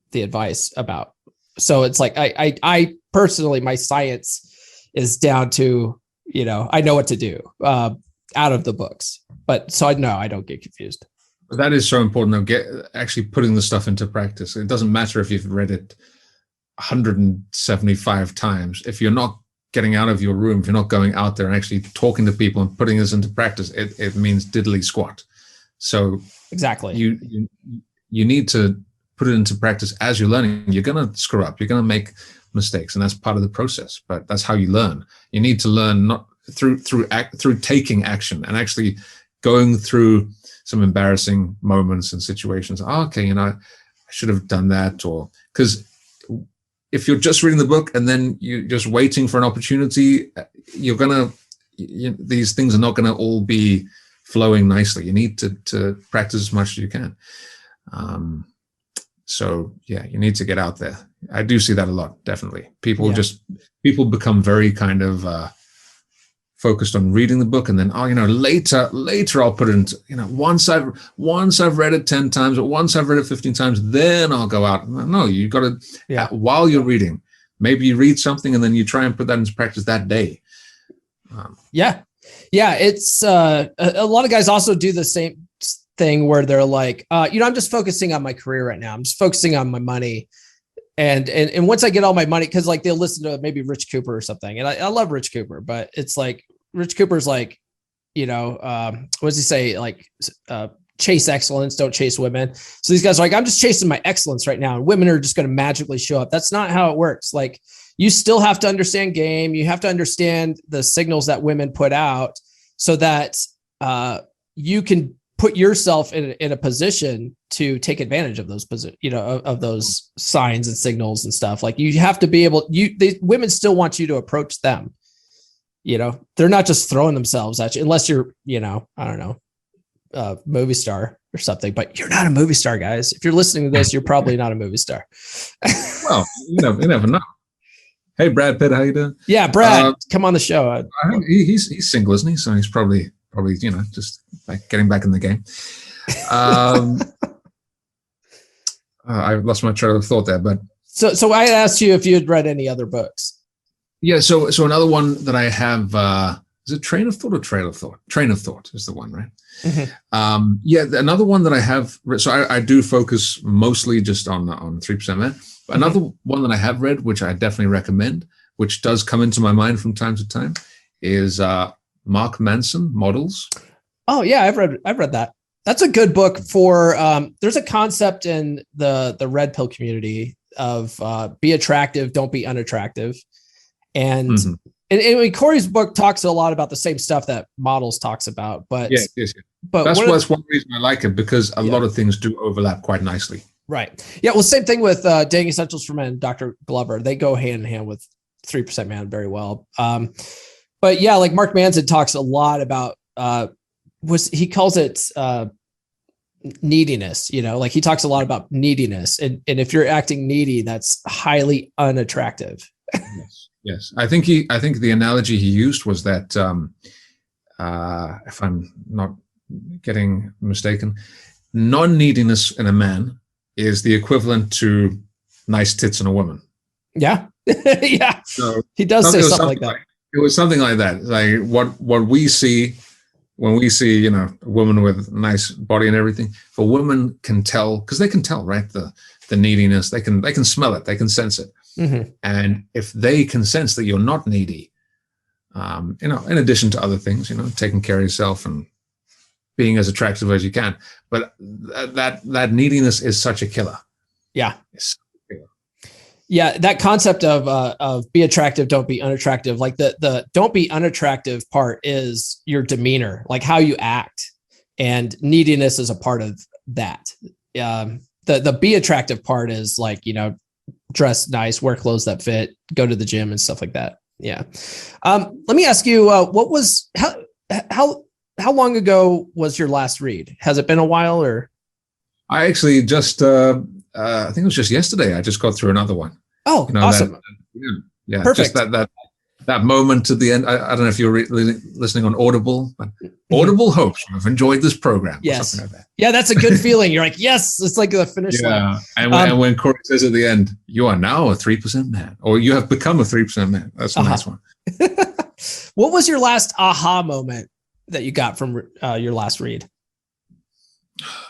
the advice about. So it's like, I personally, my science is down to, I know what to do out of the books, but so I don't get confused. That is so important though, actually putting the stuff into practice. It doesn't matter if you've read it 175 times. If you're not getting out of your room, if you're not going out there and actually talking to people and putting this into practice, it means diddly squat. So exactly, you need to put it into practice as you're learning. You're going to screw up. You're going to make mistakes, and that's part of the process. But that's how you learn. You need to learn not through taking action and actually going through some embarrassing moments and situations. Oh, okay, I should have done that, or because if you're just reading the book and then you're just waiting for an opportunity, these things are not gonna all be flowing nicely. You need to practice as much as you can. So yeah, you need to get out there. I do see that a lot, definitely. People become very kind of focused on reading the book, and then later I'll put it into, once I've read it 10 times or once I've read it 15 times, then I'll go out. No, you got to while you're reading, maybe you read something and then you try and put that into practice that day. It's a lot of guys also do the same thing where they're like, I'm just focusing on my career right now. I'm just focusing on my money. And once I get all my money, because like they'll listen to maybe Rich Cooper or something, and I love Rich Cooper, but it's like Rich Cooper's like, what does he say? Like, chase excellence, don't chase women. So these guys are like, I'm just chasing my excellence right now, and women are just going to magically show up. That's not how it works. Like, you still have to understand game. You have to understand the signals that women put out, so that you can put yourself in a position to take advantage of those of those signs and signals and stuff. Like, you have to be able, women still want you to approach them. They're not just throwing themselves at you unless you're, I don't know, a movie star or something, but you're not a movie star, guys. If you're listening to this, you're probably not a movie star. Well, you never know. Hey, Brad Pitt, how you doing? Yeah, Brad, come on the show. I think he's single, isn't he? So he's probably just like getting back in the game. I lost my trail of thought there, but so I asked you if you had read any other books. Yeah, so another one that I have, is it Train of Thought or Trail of Thought? Train of Thought is the one, right? Mm-hmm. Yeah, another one that I have, so I do focus mostly just on 3% Men. But another one that I have read, which I definitely recommend, which does come into my mind from time to time, is Mark Manson, Models. Oh yeah, I've read that. That's a good book for. There's a concept in the red pill community of be attractive, don't be unattractive, and Corey's book talks a lot about the same stuff that Models talks about. But yes. But that's one reason I like it, because a lot of things do overlap quite nicely. Right. Yeah. Well, same thing with Dating Essentials for Men, Dr. Glover. They go hand in hand with 3% Man very well. But yeah, like Mark Manson talks a lot about he calls it neediness. Like he talks a lot about neediness, and if you're acting needy, that's highly unattractive. Yes. I think the analogy he used was that if I'm not getting mistaken, non-neediness in a man is the equivalent to nice tits in a woman. Yeah. Yeah. So he does say something like that. It was something like that. Like what we see when we see, a woman with a nice body and everything, for women can tell, because they can tell, right? The neediness, they can smell it, they can sense it. Mm-hmm. And if they can sense that you're not needy, in addition to other things, taking care of yourself and being as attractive as you can, but that neediness is such a killer. Yeah. Yeah, that concept of be attractive, don't be unattractive. Like the don't be unattractive part is your demeanor, like how you act, and neediness is a part of that. The be attractive part is like, dress nice, wear clothes that fit, go to the gym and stuff like that. Yeah. Let me ask you, how long ago was your last read? Has it been a while, or? I actually just, I think it was just yesterday. I just got through another one. Oh, awesome. Yeah. Perfect. Just that moment at the end. I don't know if you're listening on Audible, but Audible hopes I've enjoyed this program. Yes. Or something like that. Yeah. That's a good feeling. You're like, yes, it's like the finish line. And when Corey says at the end, you are now a 3% man, or you have become a 3% man. That's a nice one. What was your last aha moment that you got from your last read?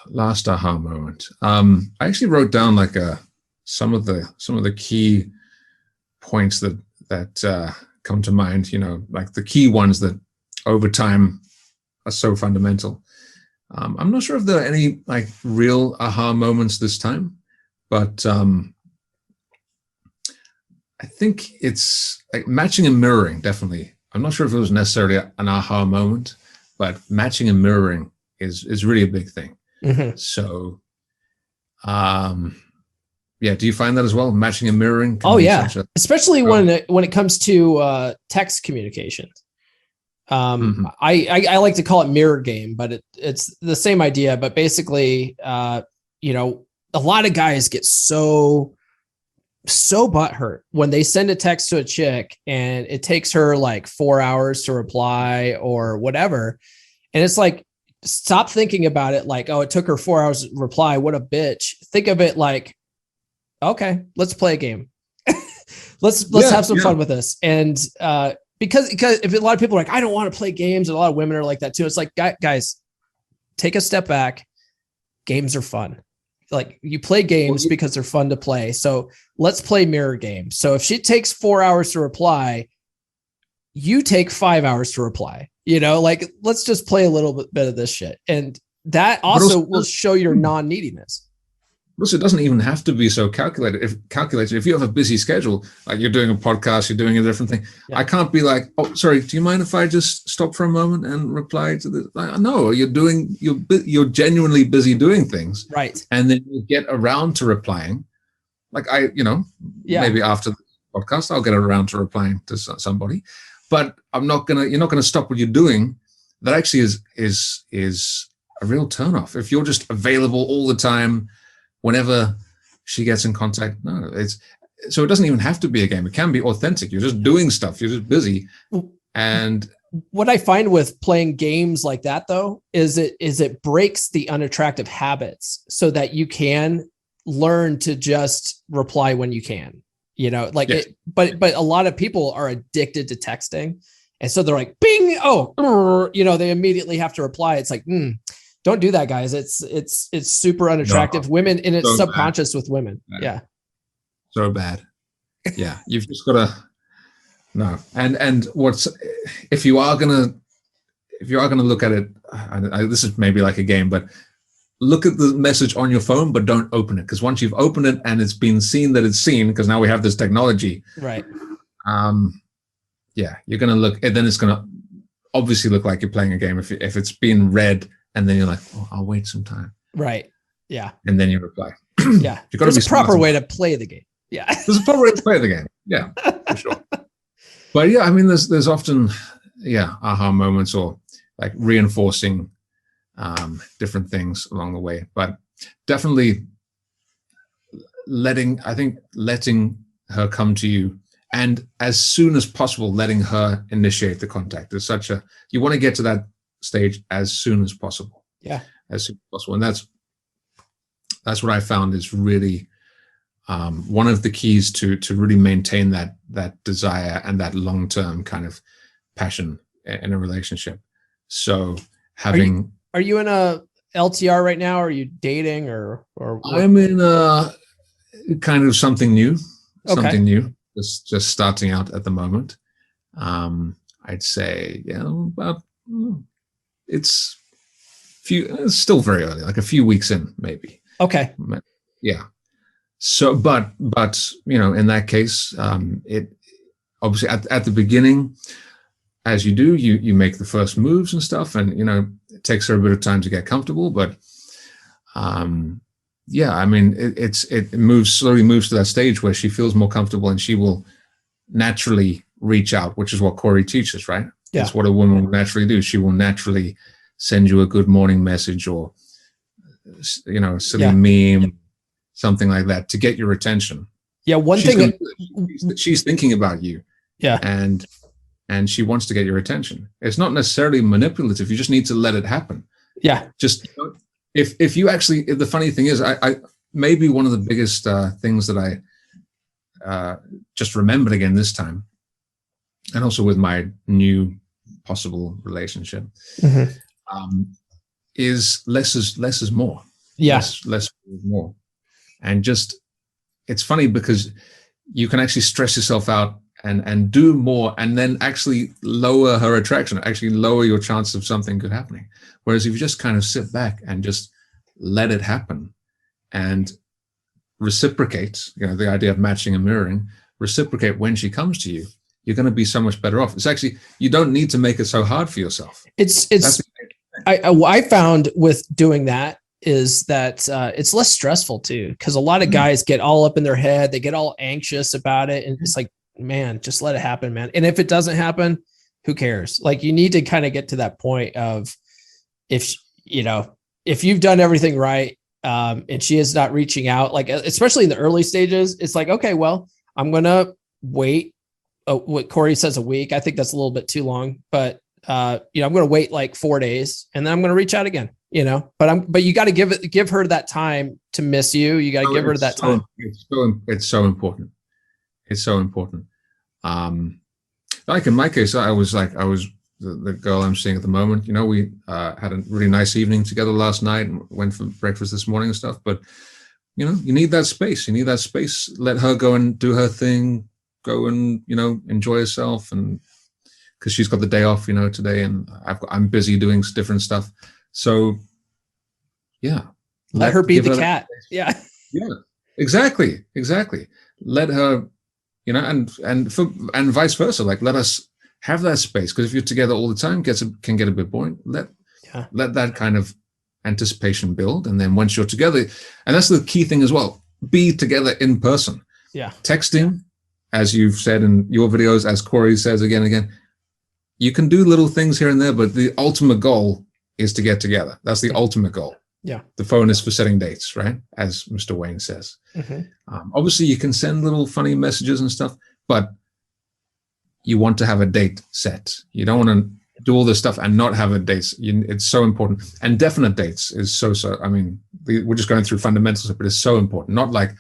Last aha moment. I actually wrote down like some of the key points that come to mind. Like the key ones that over time are so fundamental. I'm not sure if there are any like real aha moments this time, but I think it's like matching and mirroring. Definitely. I'm not sure if it was necessarily an aha moment, but matching and mirroring is really a big thing. Mm-hmm. So, do you find that as well? Matching and mirroring? Especially when it comes to text communication. I like to call it mirror game, but it's the same idea. But basically, a lot of guys get so butthurt when they send a text to a chick and it takes her like 4 hours to reply or whatever. And it's like, stop thinking about it like, oh, it took her 4 hours to reply. What a bitch. Think of it like, okay, let's play a game. let's have some fun with this. And because if a lot of people are like, I don't want to play games, and a lot of women are like that too. It's like, guys, take a step back. Games are fun. like you play games because they're fun to play. So let's play mirror games. So if she takes 4 hours to reply, you take 5 hours to reply, like let's just play a little bit of this shit. And that also will show your non-neediness. Also, it doesn't even have to be so calculated. If you have a busy schedule, like you're doing a podcast, you're doing a different thing, I can't be like, oh, sorry, do you mind if I just stop for a moment and reply to this? No, you're genuinely busy doing things, right? And then you get around to replying. Like maybe after the podcast, I'll get around to replying to somebody, but you're not gonna stop what you're doing. That actually is a real turnoff. If you're just available all the time, whenever she gets in contact, so it doesn't even have to be a game. It can be authentic. You're just doing stuff. You're just busy. And what I find with playing games like that, though, is it breaks the unattractive habits so that you can learn to just reply when you can, yes. But a lot of people are addicted to texting. And so they're like, bing, they immediately have to reply. It's like, don't do that, guys. It's super unattractive. Women, and it's so subconscious with women. Bad. Yeah. So bad. Yeah. You've just got to no. And if you are gonna look at it, this is maybe like a game, but look at the message on your phone, but don't open it. Because once you've opened it and it's been seen that it's seen, because now we have this technology. Right. You're gonna look, and then it's gonna obviously look like you're playing a game if it's been read. And then you're like, oh, I'll wait some time. Right. Yeah. And then you reply. Yeah. There's a proper way to play the game. Yeah. There's a proper way to play the game. Yeah, for sure. But yeah, I mean, there's often, aha moments or like reinforcing different things along the way. But definitely letting her come to you, and as soon as possible, letting her initiate the contact. There's you want to get to that stage as soon as possible. Yeah. As soon as possible. And that's what I found is really one of the keys to really maintain that desire and that long-term kind of passion in a relationship. So are you in a LTR right now? Are you dating or I'm in kind of something new. Okay. Something new. Just starting out at the moment. I'd say, about it's still very early, like a few weeks in, maybe. Okay. Yeah. So, but in that case, it obviously at the beginning, as you do, you make the first moves and stuff, and it takes her a bit of time to get comfortable. But I mean, it slowly moves to that stage where she feels more comfortable, and she will naturally reach out, which is what Corey teaches, right? Yeah. That's what a woman will naturally do. She will naturally send you a good morning message or, a silly meme, something like that to get your attention. Yeah. She's thinking about you. Yeah. And she wants to get your attention. It's not necessarily manipulative. You just need to let it happen. Yeah. Just if you actually, the funny thing is, I maybe one of the biggest things that I just remembered again this time, and also with my new possible relationship, is less is more. Yeah. Less is more. And just, it's funny because you can actually stress yourself out and do more, and then actually lower her attraction, actually lower your chance of something good happening. Whereas if you just kind of sit back and just let it happen and reciprocate, the idea of matching and mirroring, reciprocate when she comes to you, you're going to be so much better off. It's actually, you don't need to make it so hard for yourself. I found with doing that is that it's less stressful too, because a lot of guys get all up in their head, they get all anxious about it, and it's like, man, just let it happen, man. And if it doesn't happen, who cares? Like, you need to kind of get to that point of if you've done everything right, and she is not reaching out, like especially in the early stages, it's like, okay, well, I'm gonna wait. What Corey says, a week. I think that's a little bit too long, but I'm going to wait like 4 days, and then I'm going to reach out again. But you got to give her that time to miss you. You got to give her that time. It's so important. It's so important. Like in my case, I was the girl I'm seeing at the moment. We had a really nice evening together last night and went for breakfast this morning and stuff. But you need that space. You need that space. Let her go and do her thing, go and, enjoy herself. And because she's got the day off, today, and I'm busy doing different stuff. So yeah. Let her be the cat. Yeah. Yeah, exactly. Let her, and vice versa. Like, let us have that space. Because if you're together all the time, can get a bit boring. Let that kind of anticipation build. And then once you're together, and that's the key thing as well, be together in person. Yeah. Texting, as you've said in your videos, as Corey says again and again, you can do little things here and there, but the ultimate goal is to get together. That's the ultimate goal. Yeah. The phone is for setting dates, right? As Mr. Wayne says. Obviously, you can send little funny messages and stuff, but you want to have a date set. You don't want to do all this stuff and not have a date. It's so important. And definite dates is so. I mean, we're just going through fundamentals, but it's so important. Not like,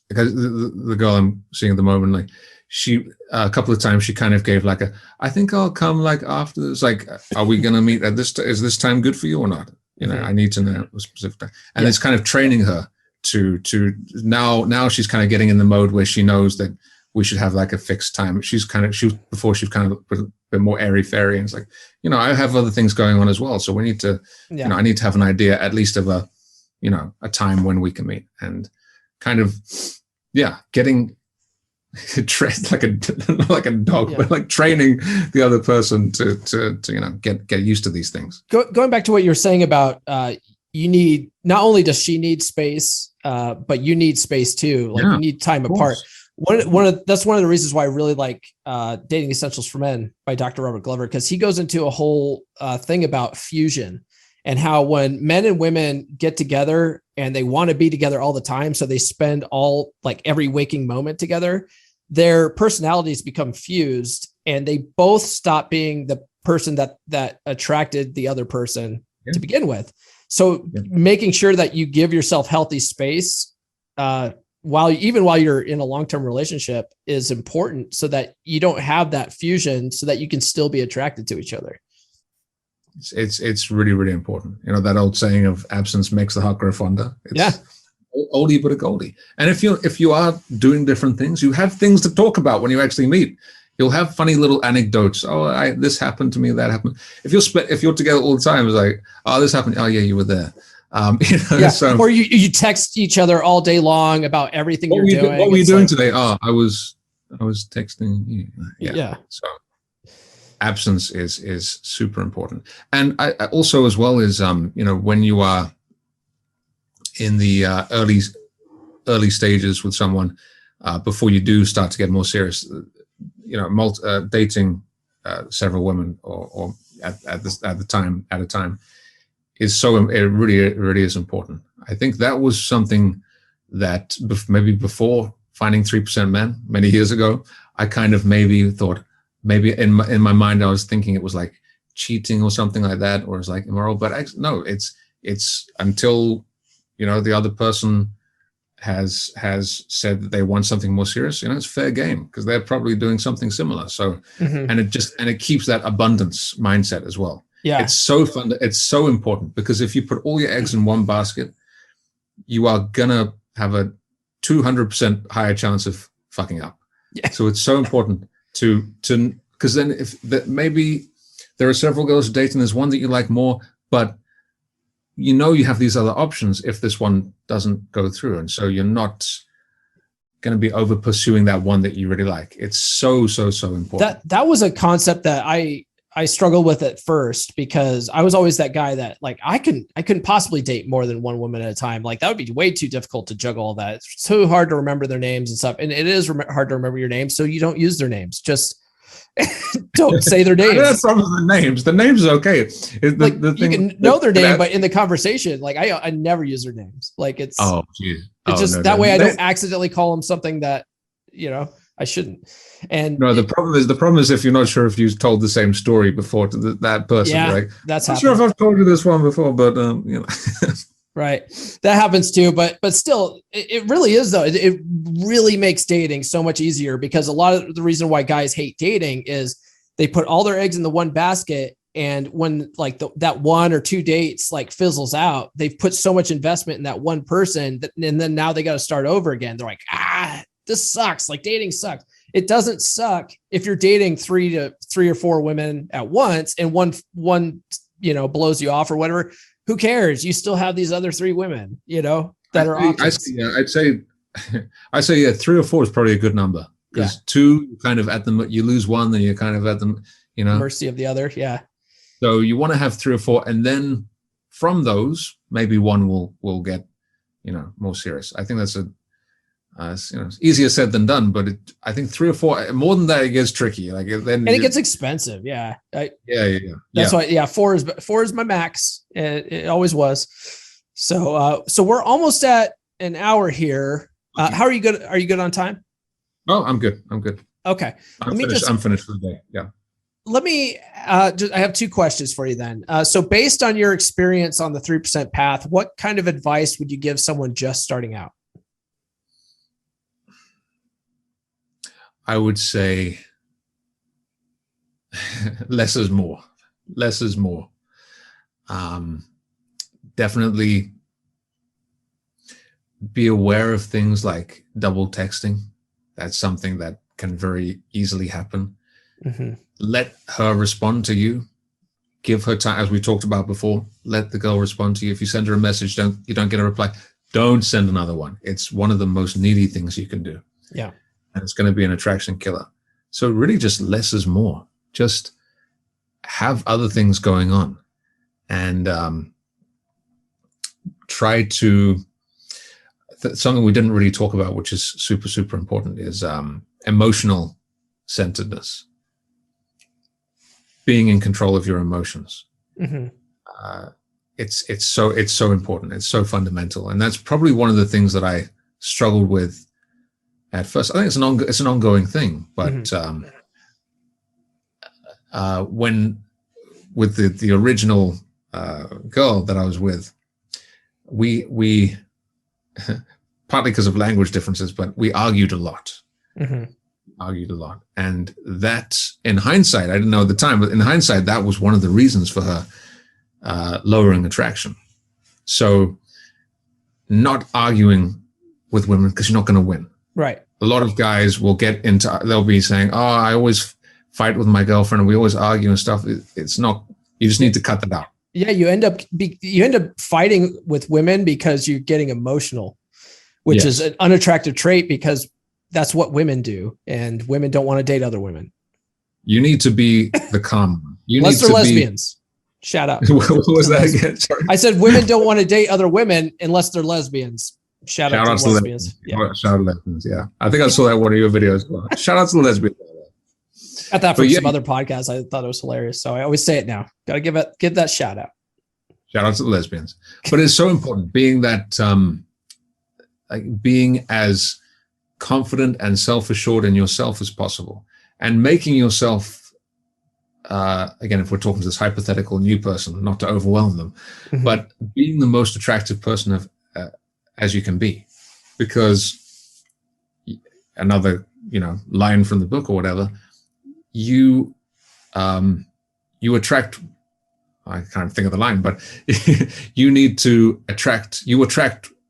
because the girl I'm seeing at the moment, like, she a couple of times she kind of gave like I think I'll come like after this. Like, are we going to meet at this? Is this time good for you or not? I need to know a specific time. And it's kind of training her to now she's kind of getting in the mode where she knows that we should have like a fixed time. Before she kind of put a bit more airy fairy, and it's like, I have other things going on as well. So we need to, I need to have an idea at least of a time when we can meet, and kind of, getting trained like a dog, but like training the other person to get used to these things. Going back to what you were saying about you need, not only does she need space, but you need space too. Like, you need time apart. That's one of the reasons why I really like Dating Essentials for Men by Dr. Robert Glover, because he goes into a whole thing about fusion and how when men and women get together and they want to be together all the time, so they spend every waking moment together, their personalities become fused and they both stop being the person that attracted the other person to begin with. So making sure that you give yourself healthy space while you're in a long-term relationship is important, so that you don't have that fusion, so that you can still be attracted to each other. It's really, really important. That old saying of absence makes the heart grow fonder. Oldie but a goldie. And if you are doing different things, you have things to talk about when you actually meet. You'll have funny little anecdotes. Oh, this happened to me, that happened. If you're together all the time, it's like, oh, this happened. Oh yeah, you were there. So, or you text each other all day long about everything you're doing. What were you doing today? Oh, I was texting you. Yeah. So absence is super important. And I also, as well, is when you are in the early stages with someone, before you do start to get more serious, dating several women or at a time is it really is important. I think that was something that maybe before finding 3% Men many years ago, I kind of maybe thought, maybe in my mind I was thinking it was like cheating or something like that, or it's like immoral. But no, it's until the other person has said that they want something more serious, it's fair game, because they're probably doing something similar. So, and it keeps that abundance mindset as well. Yeah. It's so fun. It's so important, because if you put all your eggs in one basket, you are gonna have a 200% higher chance of fucking up. Yeah. So it's so important to, because then maybe there are several girls dating, there's one that you like more, but you have these other options if this one doesn't go through. And so you're not going to be over pursuing that one that you really like. It's so important. That was a concept that I struggled with at first, because I was always that guy that like, I couldn't possibly date more than one woman at a time. Like, that would be way too difficult to juggle all that. It's so hard to remember their names and stuff. And it is hard to remember your names. So you don't use their names. Just don't say their names. That's the problem with the names. The names are okay. The thing, you can know their name, but in the conversation, like I never use their names. Like it's just that way I don't accidentally call them something that I shouldn't. And no, the problem is if you're not sure if you told the same story before to that person. Yeah, like, that's not sure if I've told you this one before, but Right. That happens too. But still, it really is, though. It really makes dating so much easier, because a lot of the reason why guys hate dating is they put all their eggs in the one basket, And when like that 1 or 2 dates like fizzles out, they've put so much investment in that one person and then now they got to start over again. They're like, this sucks. Like dating sucks. It doesn't suck if you're dating 3 or 4 women at once and one, blows you off or whatever. Who cares? You still have these other 3 women, that are options. I'd say 3 or 4 is probably a good number, because 2 kind of at them, you lose 1, then you're kind of at them, mercy of the other. Yeah. So you want to have 3 or 4, and then from those, maybe 1 will get, more serious. I think that's it's easier said than done, but I think 3 or 4, more than that, it gets tricky. Like then, and it gets expensive. Yeah. That's why. Yeah. 4 is my max. It always was. So we're almost at an hour here. How are you good? Are you good on time? Oh, I'm good. Okay. I'm finished for the day. Yeah. Let me I have 2 questions for you then. So based on your experience on the 3% path, what kind of advice would you give someone just starting out? I would say less is more. Less is more. Definitely be aware of things like double texting. That's something that can very easily happen. Mm-hmm. Let her respond to you. Give her time, as we talked about before. Let the girl respond to you. If you send her a message, you don't get a reply, don't send another one. It's one of the most needy things you can do. Yeah. And it's going to be an attraction killer. So really just less is more. Just have other things going on. And try to, something we didn't really talk about, which is super, super important, is emotional centeredness. Being in control of your emotions. Mm-hmm. It's so important. It's so fundamental. And that's probably one of the things that I struggled with at first. I think it's an ongoing thing, but mm-hmm. When with the original girl that I was with, we partly because of language differences, but we argued a lot. Mm-hmm. And that, in hindsight, I didn't know at the time, but in hindsight, that was one of the reasons for her lowering attraction. So not arguing with women, because you're not going to win. Right. A lot of guys will they'll be saying, oh, I always fight with my girlfriend and we always argue and stuff. It's not, you just need to cut that out. Yeah. You end up fighting with women because you're getting emotional, which is an unattractive trait, because that's what women do. And women don't want to date other women. You need to be the calm one. Unless they're lesbians. Shout out. What was that again? Sorry. I said women don't want to date other women unless they're lesbians. Shout out to the lesbians. Yeah. Shout out to lesbians. Yeah. I think I saw that in one of your videos. Shout out to the lesbians. Got that from some other podcasts. I thought it was hilarious. So I always say it now. Got to give that shout out. Shout out to the lesbians. But it's so important being that, being as confident and self-assured in yourself as possible, and making yourself, again, if we're talking to this hypothetical new person, not to overwhelm them, mm-hmm. but being the most attractive person as you can be, because another, line from the book or whatever, you attract, I can't think of the line, but you attract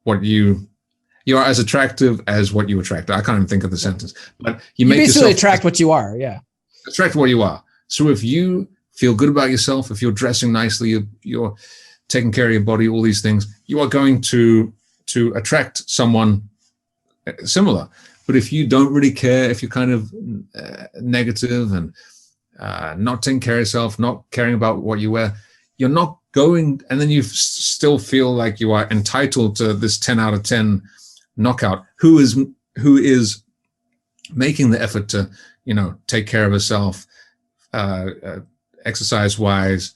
what you are as attractive as what you attract. I can't even think of the sentence, but you make basically attract what you are. Yeah. Attract what you are. So if you feel good about yourself, if you're dressing nicely, you're taking care of your body, all these things, you are going to attract someone similar. But if you don't really care, if you're kind of negative and not taking care of yourself, not caring about what you wear, you're not going, and then you still feel like you are entitled to this 10 out of 10 knockout, who is making the effort to, take care of herself, exercise wise,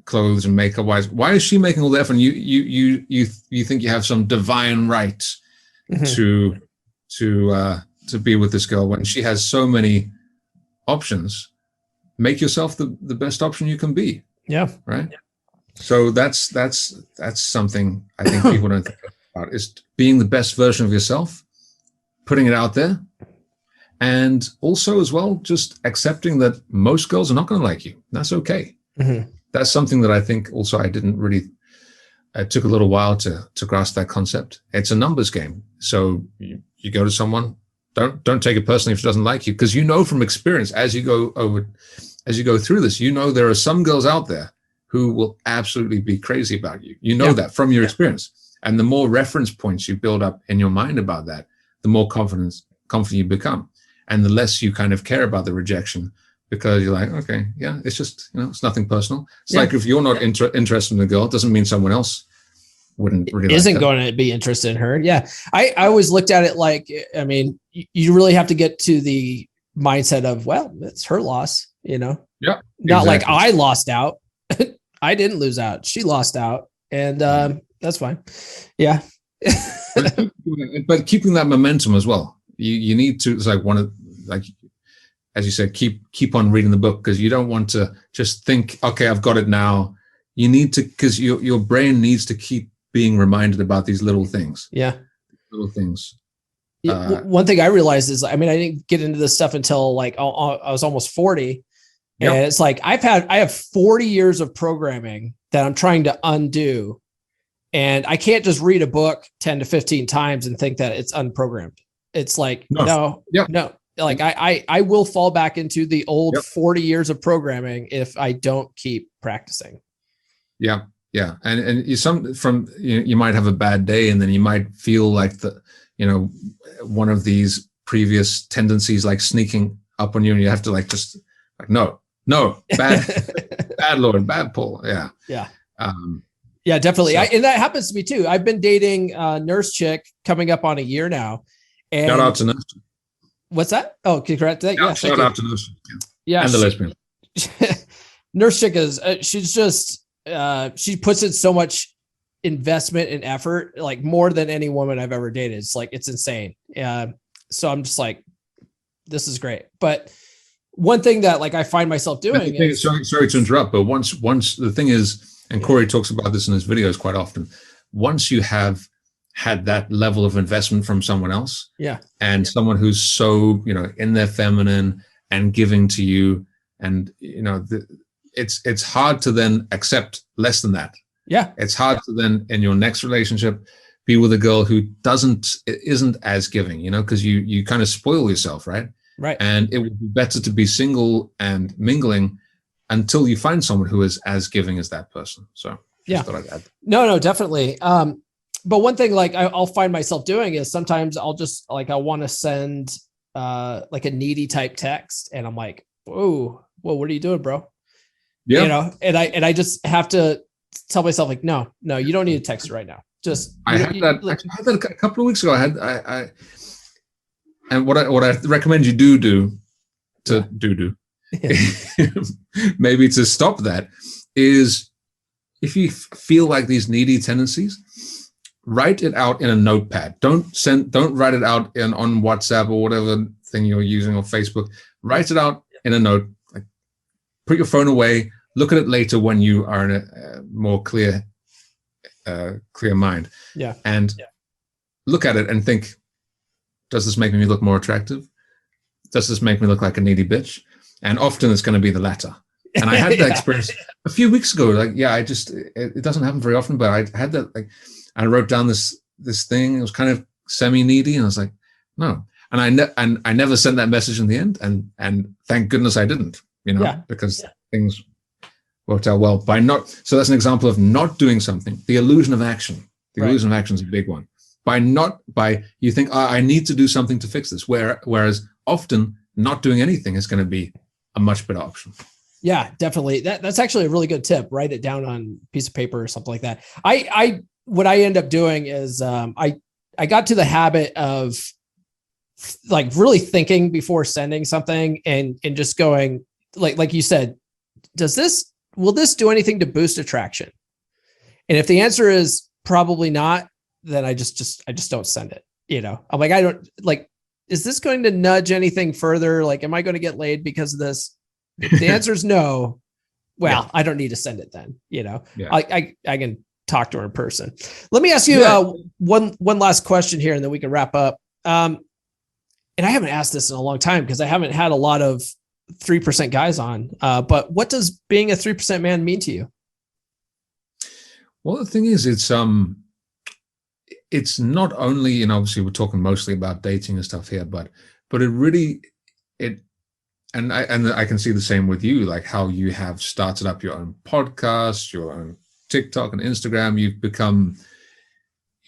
clothes and makeup wise. Why is she making all the effort? And you think you have some divine right mm-hmm. to be with this girl when she has so many options? Make yourself the best option you can be. Yeah. Right. Yeah. So that's something I think people don't think about, is being the best version of yourself, putting it out there, And also as well, just accepting that most girls are not going to like you. That's okay. Mm-hmm. That's something that I think also I didn't really, it took a little while to grasp that concept. It's a numbers game. So you go to someone, don't take it personally if she doesn't like you, because you know from experience as you go through this, you know there are some girls out there who will absolutely be crazy about you. You know that from your experience. And the more reference points you build up in your mind about that, the more confident you become. And the less you kind of care about the rejection, because you're like, okay, yeah, it's just, it's nothing personal. It's like if you're not interested in a girl, it doesn't mean someone else wouldn't really isn't going to be interested in her. Yeah. I always looked at it like, I mean, you really have to get to the mindset of, well, it's her loss, Yeah. Not like I lost out. I didn't lose out. She lost out. And that's fine. Yeah. But keeping that momentum as well. You need to, it's like as you said, keep on reading the book, because you don't want to just think, okay, I've got it now. You need to, because your brain needs to keep being reminded about these little things. Yeah. Little things. One thing I realized is, I mean, I didn't get into this stuff until like I was almost 40. And it's like, I have 40 years of programming that I'm trying to undo. And I can't just read a book 10 to 15 times and think that it's unprogrammed. It's like, no. Like I will fall back into the old 40 years of programming if I don't keep practicing. Yeah. Yeah. And you might have a bad day, and then you might feel like one of these previous tendencies like sneaking up on you, and you have to no, bad Lloyd, bad Paul. Yeah. Yeah. Yeah, definitely. So. And that happens to me too. I've been dating a nurse chick coming up on a year now. And shout out to nurse. What's that? Oh, congrats. Yeah, shout out to nurse. Yeah. And the lesbian. Nurse chick is, she's just, she puts in so much investment and effort, like more than any woman I've ever dated. It's like, it's insane. So I'm just like, this is great. But one thing that like I find myself doing is, sorry to interrupt, but once the thing is, and Corey talks about this in his videos quite often, once you have had that level of investment from someone else, and someone who's so in their feminine and giving to you, and it's hard to then accept less than that. It's hard to then in your next relationship be with a girl who isn't as giving, because you kind of spoil yourself, right? And it would be better to be single and mingling until you find someone who is as giving as that person. So thought I'd add. No, definitely. But one thing like I'll find myself doing is sometimes I'll just like, I want to send like a needy type text, and I'm like, whoa, what are you doing, bro? Yeah. And I just have to tell myself like, no, you don't need to text it right now. Just I had that a couple of weeks ago. And what I recommend you do maybe to stop that is, if you feel like these needy tendencies, write it out in a notepad. Don't write it out on WhatsApp or whatever thing you're using, or Facebook. Write it out in a note. Like, put your phone away. Look at it later when you are in a more clear mind. And look at it and think, does this make me look more attractive? Does this make me look like a needy bitch? And often it's going to be the latter. And I had that experience a few weeks ago. Like, it doesn't happen very often, but I had that, like, I wrote down this thing. It was kind of semi-needy, and I was like, no. And I never sent that message in the end. And thank goodness I didn't, because things worked out well by not. So that's an example of not doing something. The illusion of action. The illusion of action is a big one. By you think, I need to do something to fix this. Whereas often not doing anything is going to be a much better option. Yeah, definitely. That's actually a really good tip. Write it down on a piece of paper or something like that. What I end up doing is I got to the habit of like really thinking before sending something, and just going like you said, will this do anything to boost attraction? And if the answer is probably not, then I just don't send it. I'm like, I don't like, is this going to nudge anything further? Like, am I going to get laid because of this? If the answer is no, well, I don't need to send it then. I can talk to her in person. Let me ask you one last question here, and then we can wrap up. and I haven't asked this in a long time because I haven't had a lot of 3% guys on. But what does being a 3% man mean to you? Well, the thing is, it's not only, and obviously we're talking mostly about dating and stuff here, but it really, and I can see the same with you, like how you have started up your own podcast, your own TikTok and Instagram. You've become,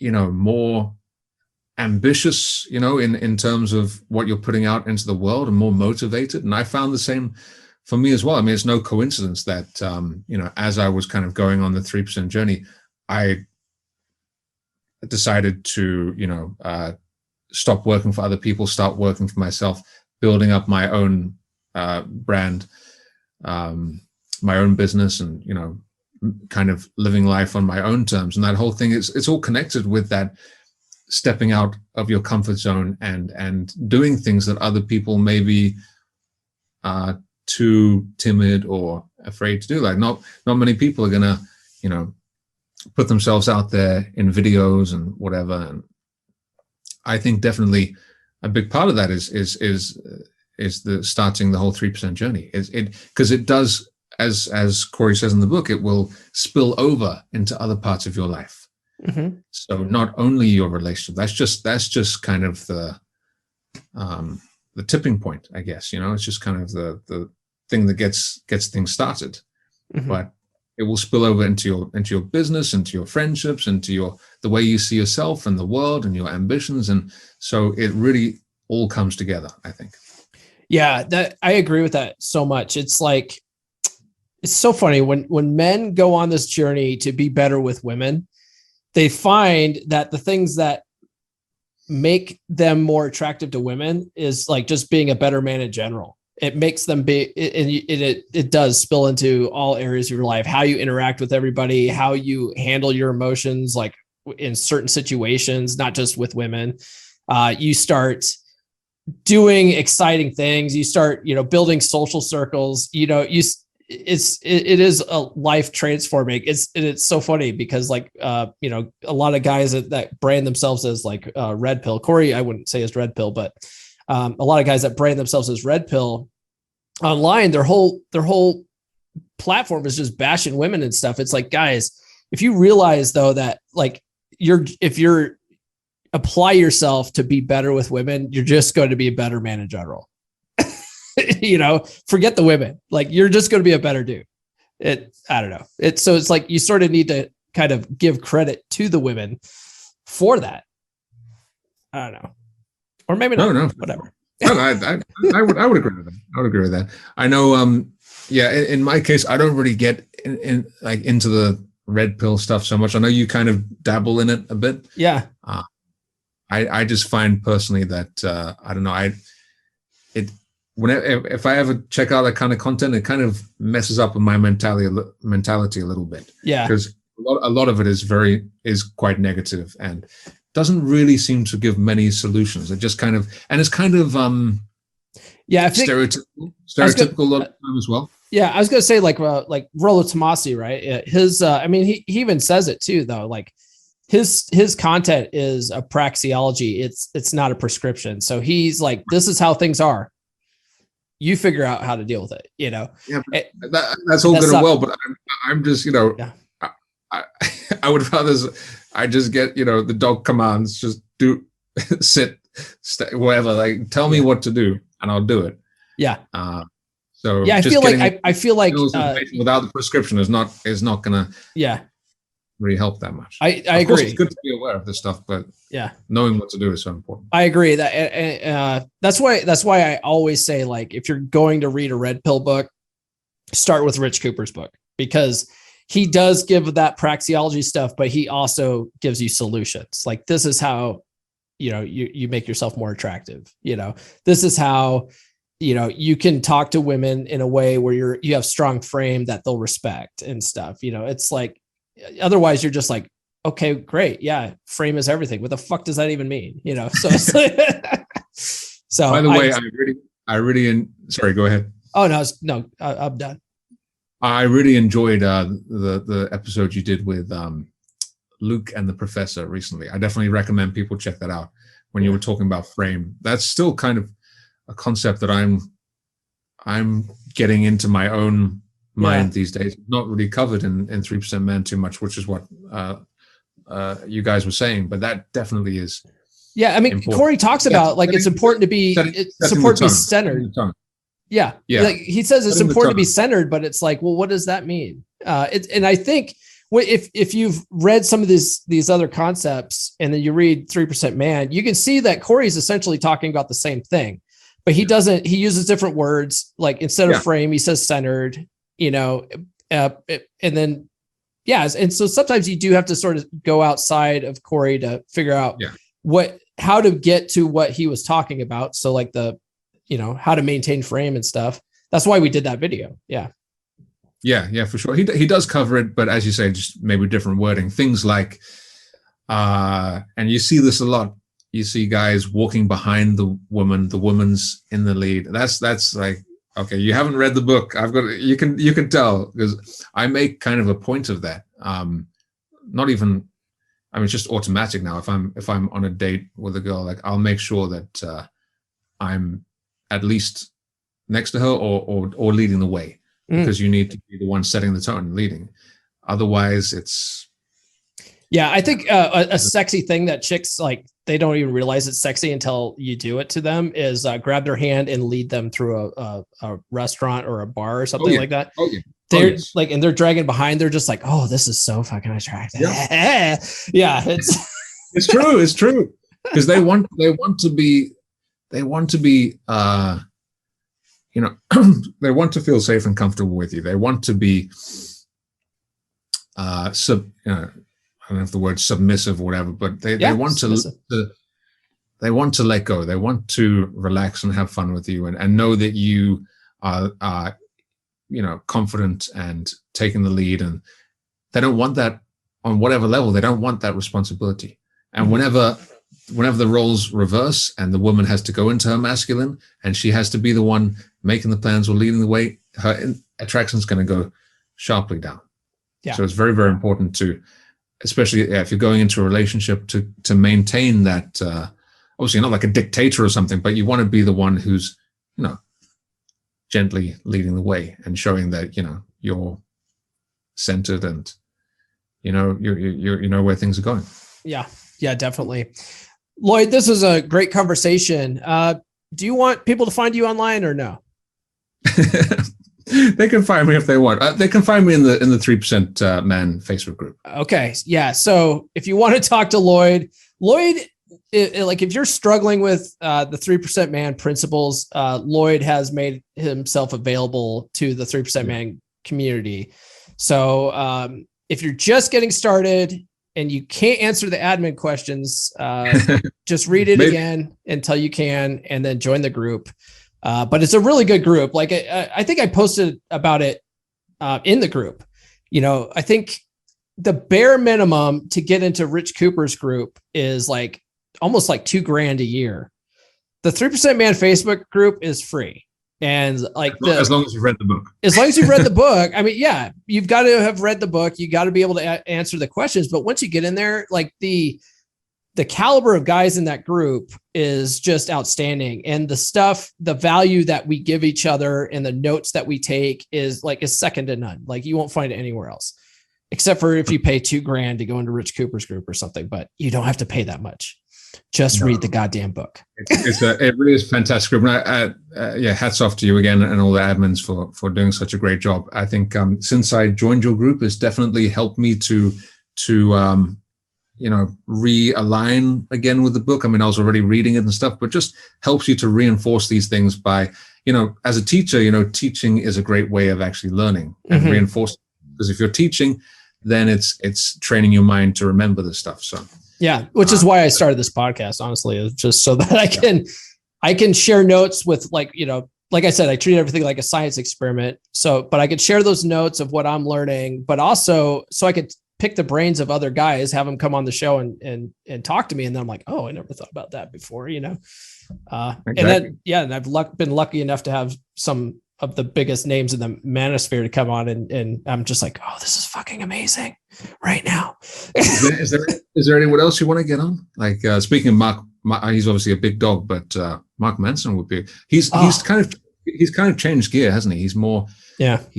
more ambitious, in terms of what you're putting out into the world, and more motivated. And I found the same for me as well. I mean, it's no coincidence that, as I was kind of going on the 3% journey, I decided to, stop working for other people, start working for myself, building up my own brand, my own business, and, kind of living life on my own terms. And that whole thing it's all connected with that stepping out of your comfort zone and doing things that other people may be too timid or afraid to do. Like not many people are gonna, put themselves out there in videos and whatever. And I think definitely a big part of that is the starting the whole 3% journey. Because it does, as Corey says in the book, it will spill over into other parts of your life. Mm-hmm. So not only your relationship, that's just kind of the tipping point, I guess. It's just kind of the thing that gets things started. Mm-hmm. But it will spill over into your business, into your friendships, into the way you see yourself and the world and your ambitions. And so it really all comes together, I think. Yeah, that I agree with that so much. It's like, it's so funny when men go on this journey to be better with women, they find that the things that make them more attractive to women is like just being a better man in general. It makes them be, and it does spill into all areas of your life, how you interact with everybody, how you handle your emotions, like in certain situations, not just with women. You start doing exciting things. You start, building social circles. It is a life transforming. It's so funny because like, a lot of guys that brand themselves as like red pill. Corey, I wouldn't say as red pill, but a lot of guys that brand themselves as red pill online, their whole platform is just bashing women and stuff. It's like, guys, if you realize though that like if you're apply yourself to be better with women, you're just going to be a better man in general. Forget the women. Like you're just going to be a better dude. I don't know. So it's like you sort of need to kind of give credit to the women for that. I don't know. Or maybe not. No. Whatever. No, I would agree with that. I would agree with that. I know. In my case, I don't really get into the red pill stuff so much. I know you kind of dabble in it a bit. Yeah. I just find personally that I don't know. If I ever check out that kind of content, it kind of messes up with my mentality a little bit. Yeah. Because a lot of it is quite negative and doesn't really seem to give many solutions. It just kind of, and it's kind of stereotypical a lot of time as well. Yeah, I was gonna say like Rollo Tomasi, right? His he even says it too, though. Like his content is a praxeology. It's not a prescription. So he's like, this is how things are. You figure out how to deal with it. Yeah, that's all good and well. But I'm just I would rather I just get the dog commands, just do sit, stay, whatever. Like tell me what to do and I'll do it. Yeah. So yeah, I feel like without the prescription is not gonna really help that much. I agree. It's good to be aware of this stuff, but knowing what to do is so important. I agree that that's why I always say, like, if you're going to read a red pill book, start with Rich Cooper's book, because he does give that praxeology stuff, but he also gives you solutions. Like, this is how, you make yourself more attractive. This is how, you can talk to women in a way where you have strong frame that they'll respect and stuff. It's like, otherwise you're just like, okay, great. Yeah. Frame is everything. What the fuck does that even mean? So, so by the way, sorry, go ahead. Oh no, I'm done. I really enjoyed the episode you did with Luke and the Professor recently. I definitely recommend people check that out, when you were talking about frame. That's still kind of a concept that I'm getting into my own mind these days. Not really covered in 3% Men too much, which is what you guys were saying, but that definitely is. Yeah, I mean, important. Corey talks about like it's important to be centered. Yeah. Like he says it's important to be centered, but it's like, well, what does that mean? And I think if you've read some of these other concepts and then you read 3% Man, you can see that Corey's essentially talking about the same thing, but he uses different words. Like instead of frame, he says centered, and then, and so sometimes you do have to sort of go outside of Corey to figure out how to get to what he was talking about. So like how to maintain frame and stuff. That's why we did that video. Yeah, for sure. He does cover it, but as you say, just maybe different wording. Things like, and you see this a lot. You see guys walking behind the woman's in the lead. That's like, okay, you haven't read the book. You can tell, because I make kind of a point of that. Not even, I mean, it's just automatic now. If I'm on a date with a girl, like I'll make sure that I'm at least next to her or leading the way, because you need to be the one setting the tone and leading. Otherwise, it's. Yeah, I think a sexy thing that chicks like, they don't even realize it's sexy until you do it to them is grab their hand and lead them through a restaurant or a bar or something like that. Oh, yeah. They're like, and they're dragging behind. They're just like, oh, this is so fucking attractive. Yeah, it's true. Because they want to be, they want to feel safe and comfortable with you. They want to be, I don't know if the word submissive or whatever, but they want they want to let go. They want to relax and have fun with you and know that you are confident and taking the lead. And they don't want that on whatever level. They don't want that responsibility. And whenever the roles reverse and the woman has to go into her masculine and she has to be the one making the plans or leading the way, her attraction is going to go sharply down. Yeah. So it's very, very important to, especially if you're going into a relationship, to maintain that, obviously not like a dictator or something, but you want to be the one who's, gently leading the way and showing that, you're centered and, you know where things are going. Yeah. Yeah, definitely. Lloyd, this is a great conversation. Do you want people to find you online or no? They can find me if they want. They can find me in the 3% Man Facebook group. Okay. Yeah. So if you want to talk to Lloyd, like if you're struggling with the 3% Man principles, Lloyd has made himself available to the 3% Man community. So if you're just getting started and you can't answer the admin questions, just read it again until you can, and then join the group. But it's a really good group. Like I think I posted about it in the group. I think the bare minimum to get into Rich Cooper's group is like almost like $2,000 a year. The 3% Man Facebook group is free. And like as long as you've read the book. As long as you've read the book. I mean, yeah, you've got to have read the book. You got to be able to answer the questions. But once you get in there, like the caliber of guys in that group is just outstanding. And the value that we give each other and the notes that we take is second to none. Like you won't find it anywhere else, except for if you pay $2,000 to go into Rich Cooper's group or something, but you don't have to pay that much. Just read the goddamn book. It really is a fantastic group. And hats off to you again and all the admins for doing such a great job. I think since I joined your group, it's definitely helped me to realign again with the book. I mean, I was already reading it and stuff, but just helps you to reinforce these things by, as a teacher, teaching is a great way of actually learning and reinforcing. Because if you're teaching, then it's training your mind to remember this stuff. So. Yeah, which is why I started this podcast, honestly, is just so that I can share notes with like I said, I treat everything like a science experiment. So, but I could share those notes of what I'm learning, but also so I could pick the brains of other guys, have them come on the show and talk to me. And then I'm like, oh, I never thought about that before, Exactly. And then, and I've been lucky enough to have some of the biggest names in the manosphere to come on, and I'm just like, oh, this is fucking amazing right now. Is there anyone else you want to get on? Like speaking of Mark, he's obviously a big dog, but Mark Manson would be. He's kind of changed gear, hasn't he? He's more in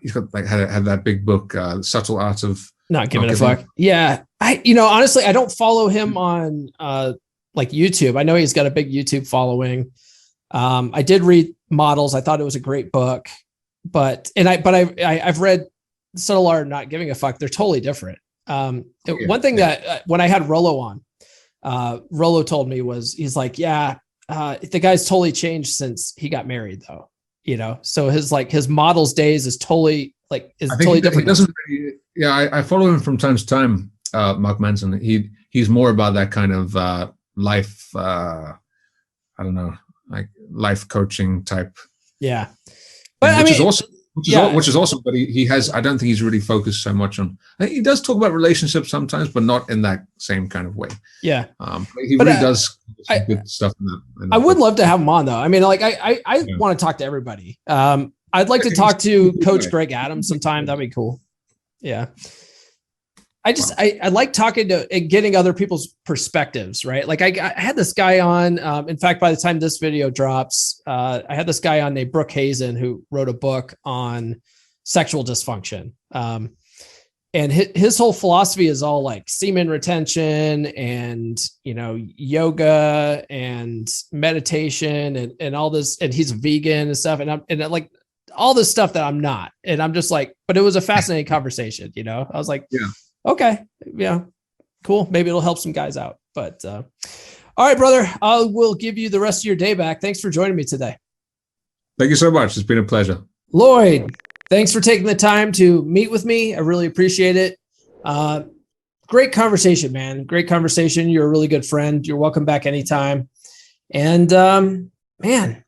he's got like had that big book, Subtle Art of Not giving a fuck. Yeah. Honestly, I don't follow him on like YouTube. I know he's got a big YouTube following. I did read Models. I thought it was a great book, but I've read Subtle Art of Not Giving a Fuck. They're totally different. One thing that when I had Rollo on, Rollo told me he's like, the guy's totally changed since he got married though, so his Models days is totally different. He doesn't really, I follow him from time to time, Mark Manson. He's more about that kind of life, I don't know, like life coaching type. Yeah. But which is awesome, but he has, I don't think he's really focused so much on, he does talk about relationships sometimes, but not in that same kind of way. Yeah. He really does some good stuff in that. I would love to have him on though. I mean, like I want to talk to everybody. I'd like to talk to Coach Greg Adams sometime. That'd be cool. Yeah. I like talking to and getting other people's perspectives, right? Like I had this guy on, in fact, by the time this video drops, I had this guy on named Brooke Hazen who wrote a book on sexual dysfunction. And his whole philosophy is all like semen retention and, yoga and meditation and all this, and he's vegan and stuff. And like all this stuff that I'm not, and I'm just like, but it was a fascinating conversation. I was like, okay, cool. Maybe it'll help some guys out. But all right, brother, I will give you the rest of your day back. Thanks for joining me today. Thank you so much. It's been a pleasure. Lloyd, thanks for taking the time to meet with me. I really appreciate it. Great conversation, man. Great conversation. You're a really good friend. You're welcome back anytime. And man,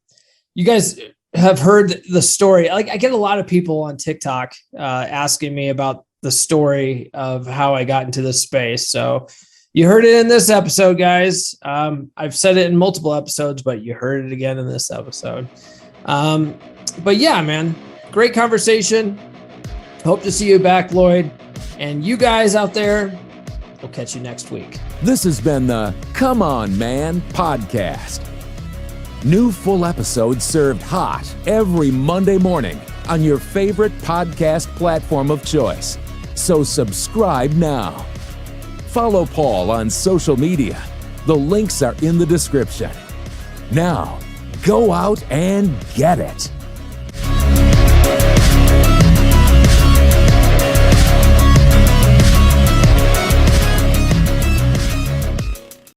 you guys have heard the story. Like I get a lot of people on TikTok asking me about the story of how I got into this space. So you heard it in this episode, guys. I've said it in multiple episodes, but you heard it again in this episode. But yeah, man, great conversation. Hope to see you back, Lloyd. And you guys out there, we'll catch you next week. This has been the Come On Man podcast. New full episodes served hot every Monday morning on your favorite podcast platform of choice. So subscribe now. Follow Paul on social media. The links are in the description. Now, go out and get it.